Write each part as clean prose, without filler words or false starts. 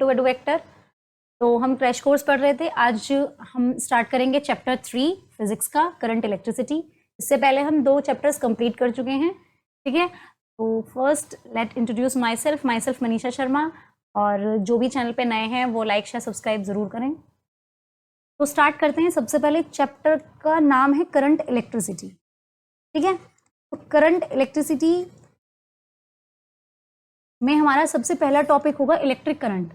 To vector. तो हम crash course पढ़ रहे थे, आज हम स्टार्ट करेंगे चैप्टर 3 फिजिक्स का, करंट इलेक्ट्रिसिटी। इससे पहले हम 2 चैप्टर्स कंप्लीट कर चुके हैं, ठीक है। तो first let introduce my self Manisha Sharma, और जो भी चैनल पे नए हैं वो लाइक शेयर सब्सक्राइब ज़रूर करें। तो स्टार्ट करते हैं। सबसे पहले चैप्टर का नाम है करंट इलेक्ट्रिसिटी, ठीक है। तो करंट इलेक्ट्रिसिटी में हमारा सबसे पहला टॉपिक होगा इलेक्ट्रिक करंट।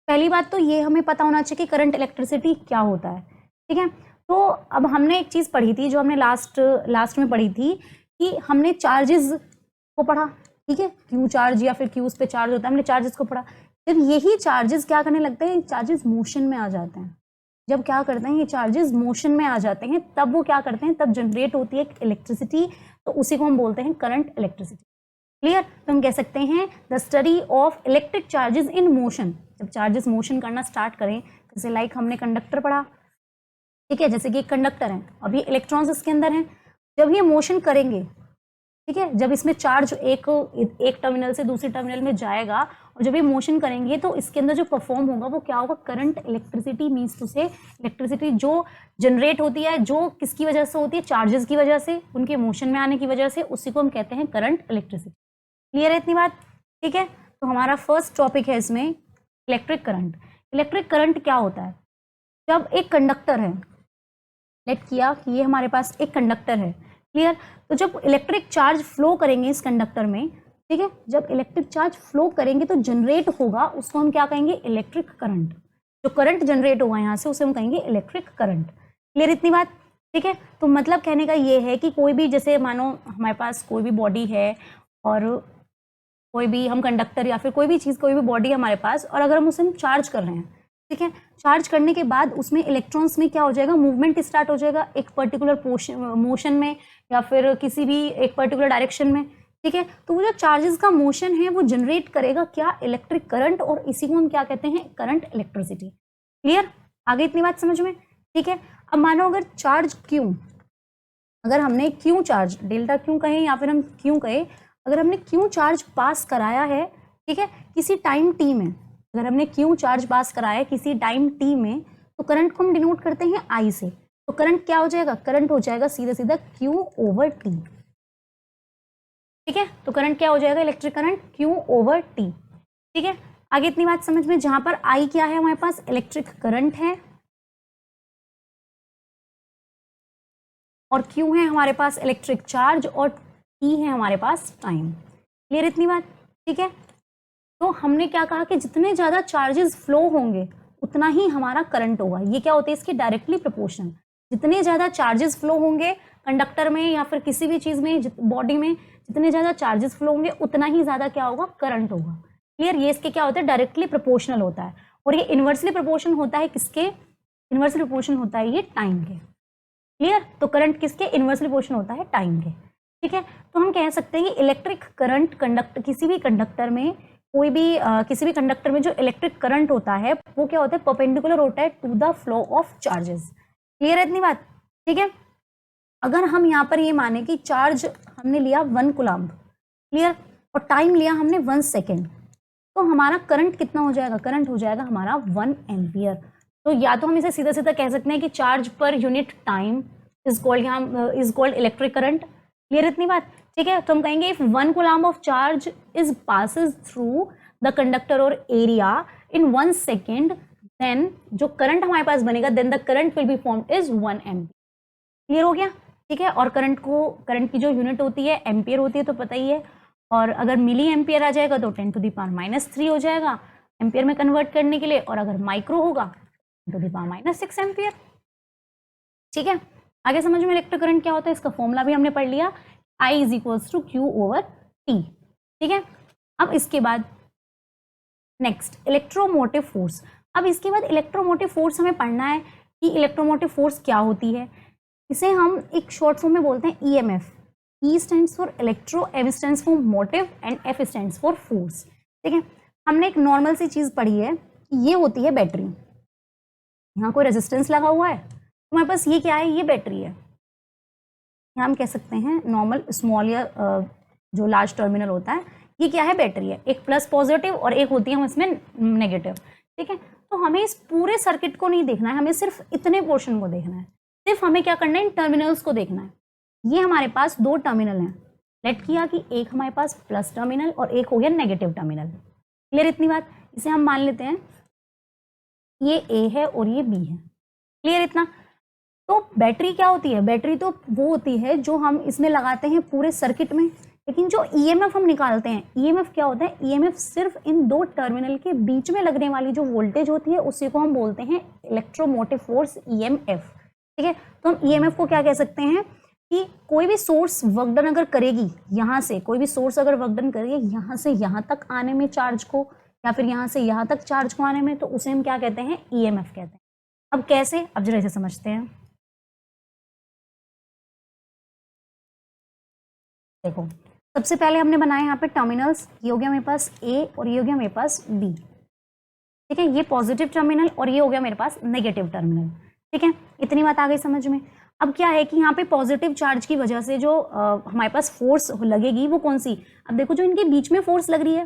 पहली बात तो ये हमें पता होना चाहिए कि करंट इलेक्ट्रिसिटी क्या होता है, ठीक है। तो अब हमने एक चीज़ पढ़ी थी, जो हमने लास्ट में पढ़ी थी, कि हमने चार्जेस को पढ़ा, ठीक है। क्यू चार्ज या फिर क्यूज पे चार्ज होता है, हमने चार्जेस को पढ़ा। जब यही चार्जेस क्या करने लगते हैं, चार्जेस मोशन में आ जाते हैं। जब क्या करते हैं, ये चार्जेस मोशन में आ जाते हैं, तब वो क्या करते हैं, तब जनरेट होती है इलेक्ट्रिसिटी। तो उसी को हम बोलते हैं करंट इलेक्ट्रिसिटी। क्लियर। तो हम कह सकते हैं the study of electric charges in motion. जब चार्जेस मोशन करना स्टार्ट करें, जैसे लाइक हमने कंडक्टर पढ़ा, ठीक है। जैसे कि एक कंडक्टर है, अभी इलेक्ट्रॉन्स इसके अंदर हैं। जब ये मोशन करेंगे, ठीक है, जब इसमें चार्ज एक टर्मिनल से दूसरी टर्मिनल में जाएगा, और जब ये मोशन करेंगे तो इसके अंदर जो परफॉर्म होगा वो क्या होगा, करंट इलेक्ट्रिसिटी। मीन्स टू से इलेक्ट्रिसिटी जो जनरेट होती है, जो किसकी वजह से होती है, चार्जेस की वजह से, उनके मोशन में आने की वजह से, उसी को हम कहते हैं करंट इलेक्ट्रिसिटी। क्लियर है इतनी बात, ठीक है। तो हमारा फर्स्ट टॉपिक है इसमें इलेक्ट्रिक करंट। इलेक्ट्रिक करंट क्या होता है, जब एक कंडक्टर है, लेट किया कि ये हमारे पास एक कंडक्टर है, क्लियर। तो जब इलेक्ट्रिक चार्ज फ्लो करेंगे इस कंडक्टर में, ठीक है, जब इलेक्ट्रिक चार्ज फ्लो करेंगे तो जनरेट होगा, उसको हम क्या कहेंगे, इलेक्ट्रिक करंट। जो करंट जनरेट होगा यहाँ से, उसे हम कहेंगे इलेक्ट्रिक करंट। क्लियर इतनी बात, ठीक है। तो मतलब कहने का ये है कि कोई भी, जैसे मानो हमारे पास कोई भी बॉडी है, और कोई भी हम कंडक्टर या फिर कोई भी चीज़, कोई भी बॉडी है हमारे पास, और अगर हम उसे चार्ज कर रहे हैं, ठीक है, चार्ज करने के बाद उसमें इलेक्ट्रॉन्स में क्या हो जाएगा, मूवमेंट स्टार्ट हो जाएगा एक पर्टिकुलर मोशन में, या फिर किसी भी एक पर्टिकुलर डायरेक्शन में, ठीक है। तो वो जो चार्जेस का मोशन है वो जनरेट करेगा क्या, इलेक्ट्रिक करंट, और इसी को हम क्या कहते हैं, करंट इलेक्ट्रिसिटी। क्लियर, आगे इतनी बात समझ में, ठीक है। अब मानो अगर चार्ज क्यू, अगर हमने क्यू चार्ज, डेल्टा क्यू कहें या फिर हम क्यू कहें, अगर हमने क्यू चार्ज पास कराया है, ठीक है, किसी टाइम टी में, अगर हमने क्यू चार्ज पास कराया है किसी टाइम टी में, तो करंट को हम डिनोट करते हैं आई से। तो करंट क्या हो जाएगा, करंट हो जाएगा सीधा सीधा क्यू ओवर टी, ठीक है। तो करंट क्या हो जाएगा, electric current Q over T, ठीक है। आगे इतनी बात समझ में, जहां पर आई क्या है हमारे पास, इलेक्ट्रिक करंट है, और क्यू है हमारे पास इलेक्ट्रिक चार्ज, और टी है हमारे पास टाइम। क्लियर इतनी बात, ठीक है। तो हमने क्या कहा कि जितने ज्यादा चार्जेस फ्लो होंगे उतना ही हमारा करंट होगा। ये क्या होता है, इसकी डायरेक्टली प्रोपोर्शन। जितने ज्यादा चार्जेस फ्लो होंगे कंडक्टर में या फिर किसी भी चीज में, बॉडी में, जितने ज्यादा चार्जेस फ्लो होंगे उतना ही ज्यादा क्या होगा, करंट होगा। क्लियर, ये इसके क्या होता है, डायरेक्टली प्रोपोर्शनल होता है। और ये इनवर्सली प्रोपोर्शन होता है किसके, इनवर्सली प्रोपोर्शन होता है ये टाइम के। क्लियर, तो करंट किसके, इनवर्सली प्रोपोर्शन होता है टाइम के, ठीक है। तो हम कह सकते हैं कि इलेक्ट्रिक करंट किसी भी कंडक्टर में, कोई भी किसी भी कंडक्टर में जो इलेक्ट्रिक करंट होता है वो क्या होता है, परपेंडिकुलर होता है to the flow of charges. Clear है इतनी बात, ठीक है। अगर हम यहाँ पर ये माने कि चार्ज हमने लिया 1 कूलम्ब, क्लियर, और टाइम लिया हमने 1 सेकेंड, तो हमारा करंट कितना हो जाएगा, करंट हो जाएगा हमारा 1 एम्पियर। तो या तो हम इसे सीधा सीधा कह सकते हैं कि charge per unit time is called electric current. Clear इतनी बात, ठीक है। तो हम कहेंगे if 1 coulomb of charge is passes through the conductor और एरिया इन 1 सेकेंड, देन जो करंट हमारे पास बनेगा, then the current will be formed is 1 ampere. Clear हो गया, ठीक है। और करंट की जो यूनिट होती है एम्पियर होती है, तो पता ही है। और अगर मिली एम्पियर आ जाएगा तो 10⁻³ हो जाएगा एम्पियर में कन्वर्ट करने के लिए, और अगर माइक्रो होगा 10⁻⁶ एम्पियर, ठीक है। आगे समझ में इलेक्ट्रिक करंट क्या होता है, इसका फॉर्मूला भी हमने पढ़ लिया, I is equals to Q over T, ठीक है। अब इसके बाद नेक्स्ट इलेक्ट्रोमोटिव फोर्स। अब इसके बाद इलेक्ट्रोमोटिव फोर्स हमें पढ़ना है कि इलेक्ट्रोमोटिव फोर्स क्या होती है। इसे हम एक शॉर्ट फॉर्म में बोलते हैं EMF। E stands for electro, M stands for motive, and F stands for force, ठीक है। हमने एक नॉर्मल सी चीज पढ़ी है कि ये होती है बैटरी। यहाँ कोई रेजिस्टेंस लगा हुआ है, हमारे पास ये क्या है, ये बैटरी है। यहाँ हम कह सकते हैं नॉर्मल स्मॉल या जो लार्ज टर्मिनल होता है, ये क्या है, बैटरी है। एक प्लस पॉजिटिव और एक होती है हम इसमें नेगेटिव। ठीक है। तो हमें इस पूरे सर्किट को नहीं देखना है, हमें सिर्फ इतने पोर्शन को देखना है, सिर्फ हमें क्या करना है, इन टर्मिनल्स को देखना है। ये हमारे पास दो टर्मिनल हैं, लेट किया कि एक हमारे पास प्लस टर्मिनल और एक हो गया नेगेटिव टर्मिनल। क्लियर इतनी बात? इसे हम मान लेते हैं ये ए है और ये बी है। क्लियर इतना? तो बैटरी क्या होती है? बैटरी तो वो होती है जो हम इसमें लगाते हैं पूरे सर्किट में, लेकिन जो ईएमएफ हम निकालते हैं, ईएमएफ क्या होता है? ईएमएफ सिर्फ इन दो टर्मिनल के बीच में लगने वाली जो वोल्टेज होती है उसी को हम बोलते हैं इलेक्ट्रोमोटिव फोर्स, ईएमएफ। ठीक है। तो हम ईएमएफ को क्या कह सकते हैं कि कोई भी सोर्स वर्क डन अगर करेगी, यहाँ से कोई भी सोर्स अगर वर्क डन करेगी यहाँ से यहाँ तक आने में चार्ज को, या फिर यहाँ से यहाँ तक चार्ज को आने में, तो उसे हम क्या कहते हैं? ईएमएफ कहते हैं। अब कैसे? अब जरा इसे समझते हैं। देखो, सबसे पहले हमने बनाया यहाँ पे टर्मिनल्स, ये हो गया मेरे पास ए और ये हो गया मेरे पास बी। ठीक है, ये पॉजिटिव टर्मिनल और ये हो गया मेरे पास नेगेटिव टर्मिनल। ठीक है, इतनी बात आ गई समझ में। अब क्या है कि यहाँ पे पॉजिटिव चार्ज की वजह से जो हमारे पास फोर्स लगेगी वो कौन सी? अब देखो, जो इनके बीच में फोर्स लग रही है,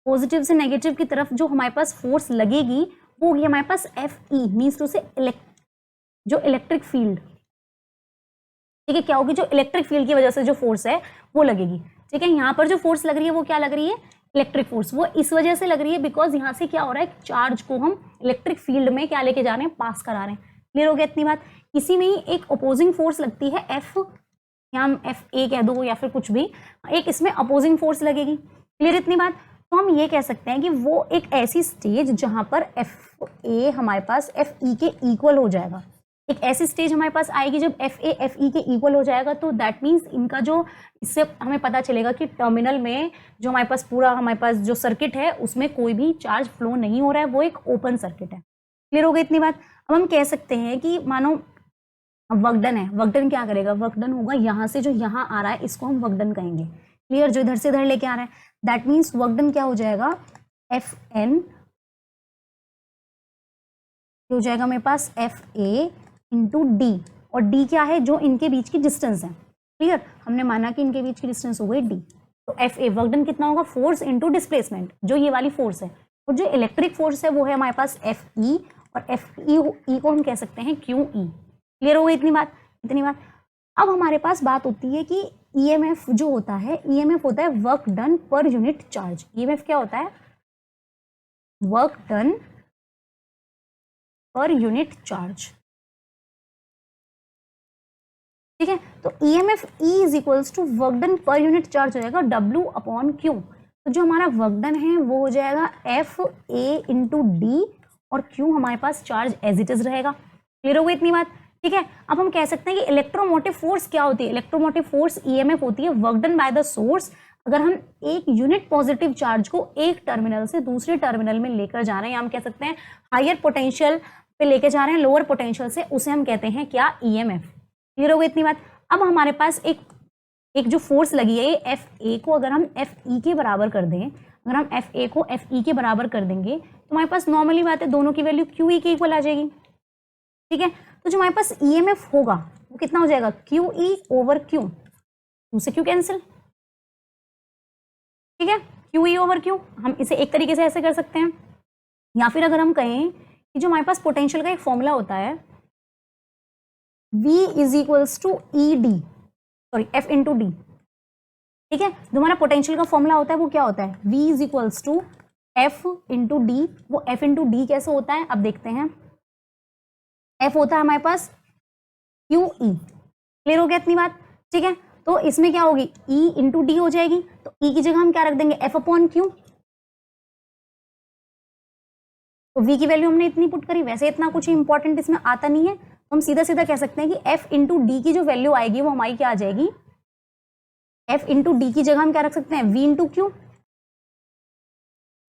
पॉजिटिव से नेगेटिव की तरफ जो हमारे पास फोर्स लगेगी वो होगी हमारे पास एफ ई, मीन्स टू से जो इलेक्ट्रिक फील्ड। ठीक है, क्या होगी? जो इलेक्ट्रिक फील्ड की वजह से जो फोर्स है वो लगेगी। ठीक है, यहाँ पर जो फोर्स लग रही है वो क्या लग रही है? Electric force. वो इस वजह से लग रही है बिकॉज यहाँ से क्या हो रहा है, चार्ज को हम इलेक्ट्रिक फील्ड में क्या लेके जा रहे हैं? पास करा रहे हैं। क्लियर हो गया इतनी बात? इसी में ही एक अपोजिंग फोर्स लगती है एफ, या हम एफ ए कह दो या फिर कुछ भी, एक इसमें अपोजिंग फोर्स लगेगी। क्लियर इतनी बात? तो हम ये कह सकते हैं कि वो एक ऐसी स्टेज जहां पर एफ ए हमारे पास एफ ई के इक्वल हो जाएगा। एक ऐसी स्टेज हमारे पास आएगी जब एफ ए एफ ई के इक्वल हो जाएगा, तो दैट मीन्स इनका जो, इससे हमें पता चलेगा कि टर्मिनल में जो हमारे पास पूरा हमारे पास जो सर्किट है उसमें कोई भी चार्ज फ्लो नहीं हो रहा है, वो एक ओपन सर्किट है। क्लियर हो गई इतनी बात? अब हम कह सकते हैं कि मानो वर्कडन है, वर्कडन क्या करेगा? वर्कडन होगा यहाँ से जो यहाँ आ रहा है इसको हम वर्कडन कहेंगे। क्लियर? जो इधर से इधर लेके आ रहा है, दैट मीन्स वर्कडन क्या हो जाएगा? एफ एन हो जाएगा मेरे पास एफ ए इंटू डी, और डी क्या है? जो इनके बीच की डिस्टेंस है। क्लियर? हमने माना कि इनके बीच की डिस्टेंस हो गई डी, तो एफ ए वर्कडन कितना होगा? फोर्स इंटू डिस्प्लेसमेंट, जो ये वाली फोर्स है, और जो इलेक्ट्रिक फोर्स है वो है हमारे पास एफ ई, और एफ ई को हम कह सकते हैं क्यू ई। क्लियर हो गई इतनी बात? इतनी बात। अब हमारे पास बात होती है कि ईएमएफ जो होता है, ईएमएफ होता है work done per unit charge. EMF क्या होता है? Work done per unit charge. ठीक है, तो EMF E is equals to work done per unit charge हो जाएगा W अपॉन क्यू। तो जो हमारा वर्क डन है वो हो जाएगा एफ ए इंटू डी, और क्यू हमारे पास चार्ज एज इट इज रहेगा। क्लियर हो गई इतनी बात? ठीक है, अब हम कह सकते हैं कि इलेक्ट्रोमोटिव फोर्स क्या होती है? इलेक्ट्रोमोटिव फोर्स ईएमएफ होती है work done by the source. अगर हम एक यूनिट पॉजिटिव चार्ज को एक टर्मिनल से दूसरे टर्मिनल में लेकर जा रहे हैं, या हम कह सकते हैं हायर पोटेंशियल पे लेके जा रहे हैं लोअर पोटेंशियल से, उसे हम कहते हैं क्या? ईएमएफ। क्लियर हो गई इतनी बात? अब हमारे पास एक जो फोर्स लगी है, एफ ए को अगर हम एफ ई के बराबर कर दें, अगर हम एफ ए को एफ ई के बराबर कर देंगे तो हमारे पास नॉर्मली बात है दोनों की वैल्यू क्यू ई के इक्वल आ जाएगी। ठीक है, तो जो हमारे पास ईएमएफ होगा वो कितना हो जाएगा? Q E over Q, Q से क्यू कैंसिल। ठीक है, क्यू ई ओवर क्यू, हम इसे एक तरीके से ऐसे कर सकते हैं, या फिर अगर हम कहें कि जो हमारे पास पोटेंशियल का एक फॉर्मूला होता है V is equals to E D, sorry F into D. ठीक है, जो हमारा पोटेंशियल का फॉर्मूला होता है वो क्या होता है? V is equals to F into D. वो एफ इंटू डी कैसे होता है अब देखते हैं। एफ होता है हमारे पास क्यू ई। क्लियर हो गया इतनी बात? ठीक है, तो इसमें क्या होगी? E इंटू डी हो जाएगी, तो E की जगह हम क्या रख देंगे? F upon Q. तो V की वैल्यू हमने इतनी पुट करी, वैसे इतना कुछ इंपॉर्टेंट इसमें आता नहीं है, तो हम सीधा सीधा कह सकते हैं कि F इंटू डी की जो वैल्यू आएगी वो हमारी क्या आ जाएगी? F इंटू डी की जगह हम क्या रख सकते हैं? V into Q.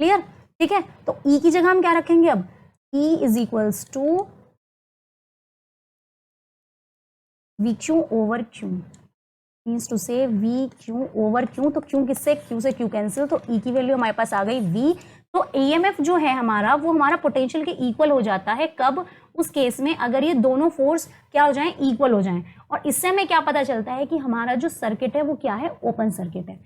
क्लियर? ठीक है, तो E की जगह हम क्या रखेंगे अब? E is equals to V Q over Q, means to say V Q over Q. तो क्यू किससे? क्यू से क्यू कैंसिल, तो E की वैल्यू हमारे पास आ गई V। तो EMF जो है हमारा वो हमारा पोटेंशियल के इक्वल हो जाता है। कब? उस केस में अगर ये दोनों फोर्स क्या हो जाएं? इक्वल हो जाएं। और इससे हमें क्या पता चलता है कि हमारा जो सर्किट है वो क्या है? ओपन सर्किट है।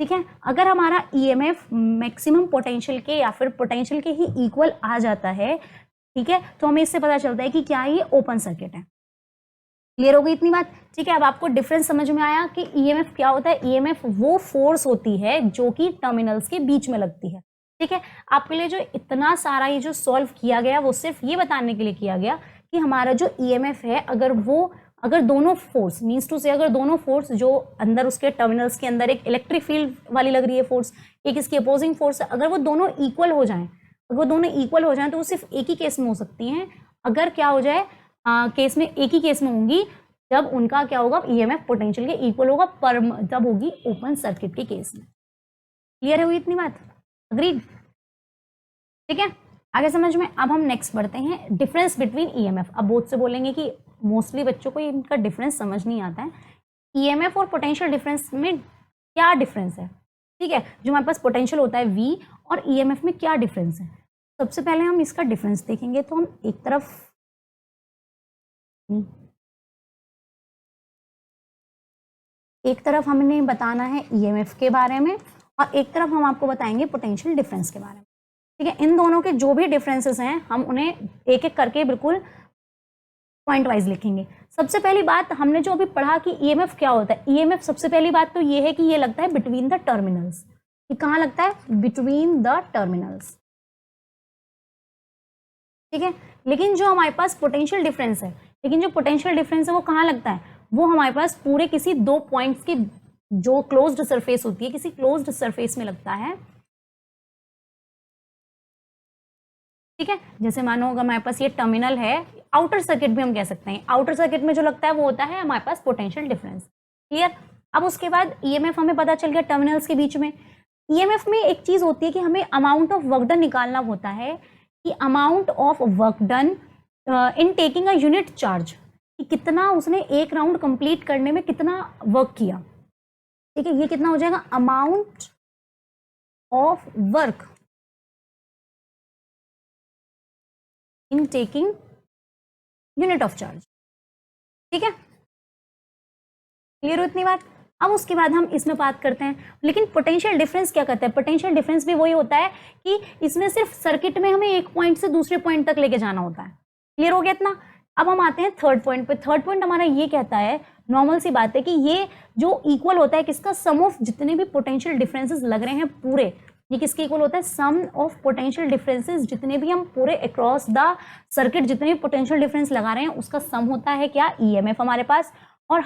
ठीक है। अगर हमारा ईएमएफ मैक्सिमम पोटेंशियल के या फिर पोटेंशियल के ही इक्वल आ जाता है, ठीक है, तो हमें इससे पता चलता है कि क्या ये ओपन सर्किट है। क्लियर हो गई इतनी बात? ठीक है, अब आपको डिफरेंस समझ में आया कि ईएमएफ क्या होता है। ईएमएफ वो फोर्स होती है जो कि टर्मिनल्स के बीच में लगती है। ठीक है, आपके लिए जो इतना सारा ये जो सॉल्व किया गया वो सिर्फ ये बताने के लिए किया गया कि हमारा जो ईएमएफ है, अगर दोनों फोर्स मीन्स टू से अगर दोनों फोर्स जो अंदर उसके टर्मिनल्स के अंदर एक इलेक्ट्रिक फील्ड वाली लग रही है फोर्स, एक इसकी अपोजिंग फोर्स, अगर वो दोनों इक्वल हो जाएं, तो वो सिर्फ एक ही केस में हो सकती हैं। अगर क्या हो जाए केस में, एक ही केस में होंगी जब उनका क्या होगा, ईएमएफ पोटेंशियल के इक्वल होगा, पर जब होगी ओपन सर्किट के केस में। क्लियर है हुई इतनी बात? अग्रीड? ठीक है, आगे समझ में। अब हम नेक्स्ट बढ़ते हैं, डिफरेंस बिटवीन ईएमएफ। अब बहुत से बोलेंगे कि मोस्टली बच्चों को इनका डिफरेंस समझ नहीं आता है। ईएमएफ और पोटेंशियल डिफरेंस में क्या डिफरेंस है? ठीक है, जो हमारे पास पोटेंशियल होता है V और ईएमएफ में क्या डिफरेंस है? सबसे पहले हम इसका डिफरेंस देखेंगे। तो हम एक तरफ हमने बताना है ईएमएफ के बारे में और एक तरफ हम आपको बताएंगे पोटेंशियल डिफरेंस के बारे में। ठीक है, इन दोनों के जो भी डिफरेंसेस हैं हम उन्हें एक एक करके बिल्कुल पॉइंट वाइज लिखेंगे। सबसे पहली बात हमने जो अभी पढ़ा कि ईएमएफ क्या होता है। ईएमएफ सबसे पहली बात तो ये है कि ये लगता है बिटवीन द टर्मिनल्स। ये कहाँ लगता है? Between the terminals. ठीक है, लेकिन जो हमारे पास पोटेंशियल डिफरेंस है वो कहाँ लगता है? वो हमारे पास पूरे किसी दो पॉइंट्स की जो क्लोज्ड सरफेस होती है, किसी क्लोज्ड सरफेस में लगता है। ठीक है, जैसे मानो अगर हमारे पास ये टर्मिनल है, आउटर सर्किट भी हम कह सकते हैं, आउटर सर्किट में जो लगता है वो होता है हमारे पास पोटेंशियल डिफरेंस। क्लियर? अब उसके बाद ईएमएफ हमें पता चल गया टर्मिनल्स के बीच में। ईएमएफ में एक चीज होती है कि हमें अमाउंट ऑफ वर्क डन निकालना होता है, कि amount of work done in taking a unit charge, कि कितना उसने एक राउंड कंप्लीट करने में कितना वर्क किया। ठीक है, ये कितना हो जाएगा? Amount of work in taking unit of charge. ठीक है, क्लियर हो इतनी बात? अब उसके बाद हम इसमें बात करते हैं, लेकिन पोटेंशियल डिफरेंस क्या करता है? पोटेंशियल डिफरेंस भी वही होता है कि इसमें सिर्फ सर्किट में हमें एक पॉइंट से दूसरे पॉइंट तक लेके जाना होता है। क्लियर हो गया इतना? अब हम आते हैं थर्ड पॉइंट पे। थर्ड पॉइंट हमारा ये कहता है, नॉर्मल सी बात है, कि ये जो इक्वल होता है किसका? सम ऑफ जितने भी पोटेंशियल डिफरेंसेस लग रहे हैं पूरे, ये किसके इक्वल होता है? सम ऑफ पोटेंशियल डिफरेंसेस, जितने भी हम पूरे अक्रॉस द सर्किट जितने भी पोटेंशियल डिफरेंस लगा रहे हैं उसका सम होता है क्या? ईएमएफ हमारे पास। और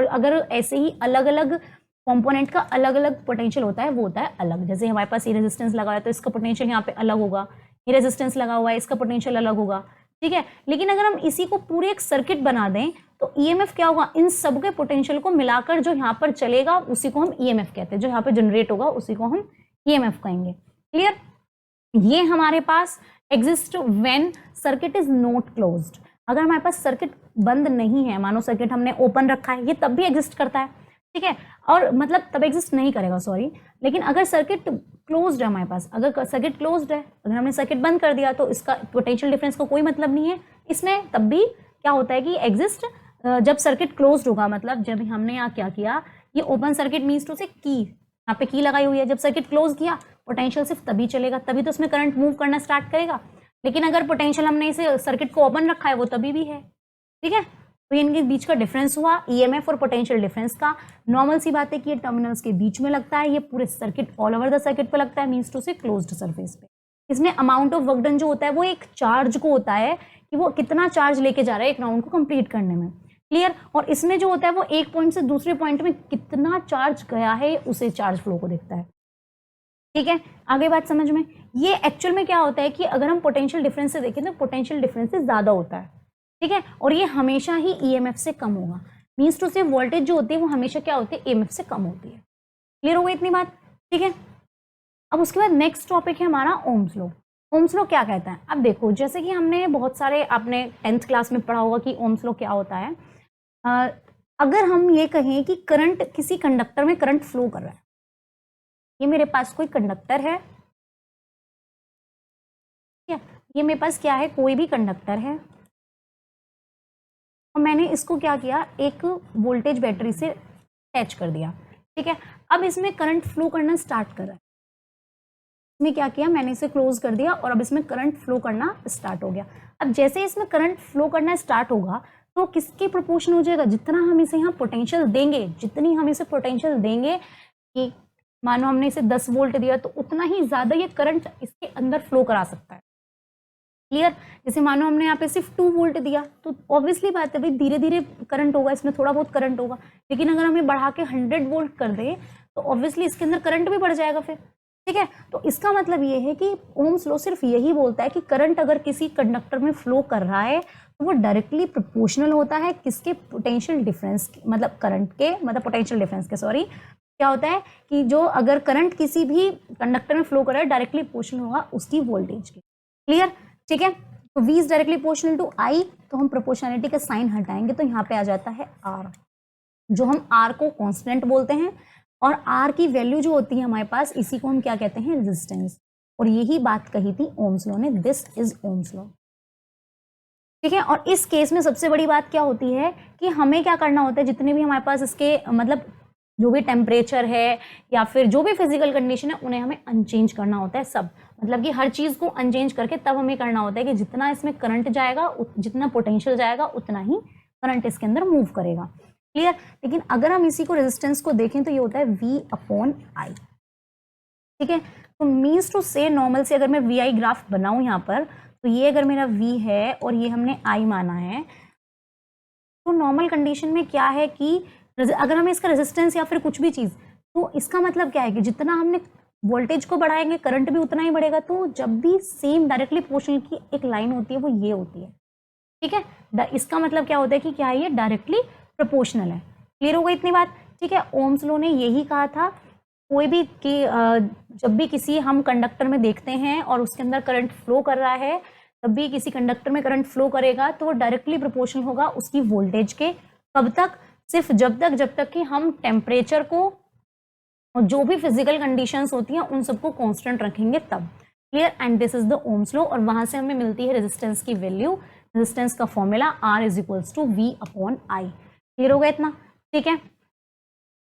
अगर ऐसे ही अलग अलग कंपोनेंट का अलग अलग पोटेंशियल होता है, वो होता है अलग। जैसे हमारे पास ये रेजिस्टेंस लगा है तो इसका पोटेंशियल यहाँ पे अलग होगा, ये रेजिस्टेंस लगा हुआ है इसका पोटेंशियल अलग होगा। ठीक है, लेकिन अगर हम इसी को पूरे एक सर्किट बना दें तो ईएमएफ क्या होगा? इन सब के पोटेंशियल को मिलाकर जो यहाँ पर चलेगा उसी को हम ईएमएफ कहते हैं, जो यहाँ पे जनरेट होगा उसी को हम ईएमएफ कहेंगे। क्लियर? ये हमारे पास exist when circuit is not closed. अगर हमारे पास सर्किट बंद नहीं है, मानो सर्किट हमने ओपन रखा है, ये तब भी एग्जिस्ट करता है। ठीक है, और मतलब तब एग्जिस्ट नहीं करेगा, सॉरी। लेकिन अगर सर्किट क्लोज्ड है हमारे पास, अगर सर्किट क्लोज्ड है, अगर हमने सर्किट बंद कर दिया तो इसका पोटेंशियल डिफरेंस का कोई मतलब नहीं है इसमें। तब भी क्या होता है कि एग्जिस्ट जब सर्किट क्लोज्ड होगा, मतलब जब हमने यहाँ क्या किया, ये ओपन सर्किट मीन्स टू से की, यहाँ पे की लगाई हुई है, जब सर्किट क्लोज किया पोटेंशियल सिर्फ तभी चलेगा, तभी तो उसमें करंट मूव करना स्टार्ट करेगा। लेकिन अगर पोटेंशियल हमने इसे सर्किट को ओपन रखा है वो तभी भी है। ठीक है, तो इनके बीच का डिफरेंस हुआ ईएमएफ और पोटेंशियल डिफरेंस का। नॉर्मल सी बात है कि ये टर्मिनल्स के बीच में लगता है, ये पूरे circuit all over the circuit पे लगता है, मींस टू से क्लोज्ड सरफेस पे। इसमें अमाउंट ऑफ वर्क डन जो होता है वो एक चार्ज को होता है कि वो कितना चार्ज लेके जा रहा है एक राउंड को कंप्लीट करने में। क्लियर? और इसमें जो होता है वो एक पॉइंट से दूसरे पॉइंट में कितना चार्ज गया है उसे चार्ज फ्लो को देखता है। ठीक है, आगे बात समझ में। ये एक्चुअल में क्या होता है कि अगर हम पोटेंशियल डिफरेंस से देखें तो पोटेंशियल डिफरेंस से ज्यादा होता है। ठीक है, और ये हमेशा ही ईएमएफ से कम होगा, मीन्स टू से वोल्टेज जो होती है वो हमेशा क्या होती है? ईएमएफ से कम होती है। क्लियर हो गई इतनी बात? ठीक है, अब उसके बाद नेक्स्ट टॉपिक है हमारा ओम्स लॉ। ओम्स लॉ क्या कहता है? अब देखो, जैसे कि हमने बहुत सारे आपने 10th क्लास में पढ़ा होगा कि ओम्स लॉ क्या होता है। अगर हम ये कहें कि करंट, किसी कंडक्टर में करंट फ्लो कर रहा है, ये मेरे पास कोई कंडक्टर है, ये मेरे पास क्या है? कोई भी कंडक्टर है, और मैंने इसको क्या किया? एक वोल्टेज बैटरी से अटैच कर दिया। ठीक है, अब इसमें करंट फ्लो करना स्टार्ट कर रहा है। इसमें क्या किया, मैंने इसे क्लोज कर दिया और अब इसमें करंट फ्लो करना स्टार्ट हो गया। अब जैसे इसमें करंट फ्लो करना स्टार्ट होगा तो किसके प्रोपोर्शन हो जाएगा, जितना हम इसे यहाँ पोटेंशियल देंगे, जितनी हम इसे पोटेंशियल देंगे कि मानो हमने इसे 10 वोल्ट दिया तो उतना ही ज्यादा ये करंट इसके अंदर फ्लो करा सकता है। क्लियर। जैसे मानो हमने यहाँ पे सिर्फ 2 वोल्ट दिया तो ऑब्वियसली बात है भाई धीरे धीरे करंट होगा, इसमें थोड़ा बहुत करंट होगा, लेकिन अगर हमें बढ़ा के 100 वोल्ट कर दे तो ऑब्वियसली इसके अंदर करंट भी बढ़ जाएगा फिर। ठीक है, तो इसका मतलब ये है कि ओम्स लॉ सिर्फ यही बोलता है कि करंट अगर किसी कंडक्टर में फ्लो कर रहा है तो वो डायरेक्टली प्रोपोर्शनल होता है किसके, पोटेंशियल डिफरेंस, मतलब करंट के, मतलब पोटेंशियल डिफरेंस के, सॉरी, क्या होता है कि जो अगर करंट किसी भी कंडक्टर में फ्लो कर रहा है डायरेक्टली प्रोपोर्शनल होगा उसकी वोल्टेज के। क्लियर। ठीक है, तो V is directly proportional to I, तो हम प्रोपोर्शनलिटी का साइन हटाएंगे तो यहाँ पे आ जाता है R, जो हम R को कांस्टेंट बोलते हैं, और R की वैल्यू जो होती है हमारे पास, इसी को हम क्या कहते हैं, रेजिस्टेंस। और यही बात कही थी ओम्स लॉ ने, दिस इज ओम्स लॉ। ठीक है, और इस केस में सबसे बड़ी बात क्या होती है कि हमें क्या करना होता है, जितने भी हमारे पास इसके मतलब जो भी टेम्परेचर है या फिर जो भी फिजिकल कंडीशन है उन्हें हमें अनचेंज करना होता है सब, मतलब कि हर चीज को अनचेंज करके तब हमें करना होता है कि जितना इसमें करंट जाएगा, जितना पोटेंशियल जाएगा उतना ही करंट इसके अंदर मूव करेगा। क्लियर। लेकिन अगर हम इसी को रेजिस्टेंस को देखें तो ये होता है V/I। ठीक है, तो मीन्स टू से नॉर्मल से अगर मैं VI ग्राफ बनाऊं यहाँ पर, तो ये अगर मेरा V है और ये हमने I माना है, तो नॉर्मल कंडीशन में क्या है कि अगर हमें इसका रेजिस्टेंस या फिर कुछ भी चीज, तो इसका मतलब क्या है कि जितना हमने वोल्टेज को बढ़ाएंगे करंट भी उतना ही बढ़ेगा। तो जब भी सेम डायरेक्टली प्रोपोर्शनल की एक लाइन होती है वो ये होती है। ठीक है, इसका मतलब क्या होता है कि क्या है, ये डायरेक्टली प्रोपोर्शनल है। क्लियर हो गई इतनी बात। ठीक है, ओम्स लॉ ने यही कहा था कोई भी कि जब भी किसी हम कंडक्टर में देखते हैं और उसके अंदर करंट फ्लो कर रहा है, तब भी किसी कंडक्टर में करंट फ्लो करेगा तो वो डायरेक्टली प्रोपोर्शनल होगा उसकी वोल्टेज के। कब तक, सिर्फ जब तक कि हम टेम्परेचर को और जो भी फिजिकल कंडीशंस होती हैं उन सबको कांस्टेंट रखेंगे तब। Clear. And this is the Ohm's law, और वहां से हमें मिलती है रेजिस्टेंस की वैल्यू, रेजिस्टेंस का formula R is equals to V/I। Clear हो गया इतना। ठीक है,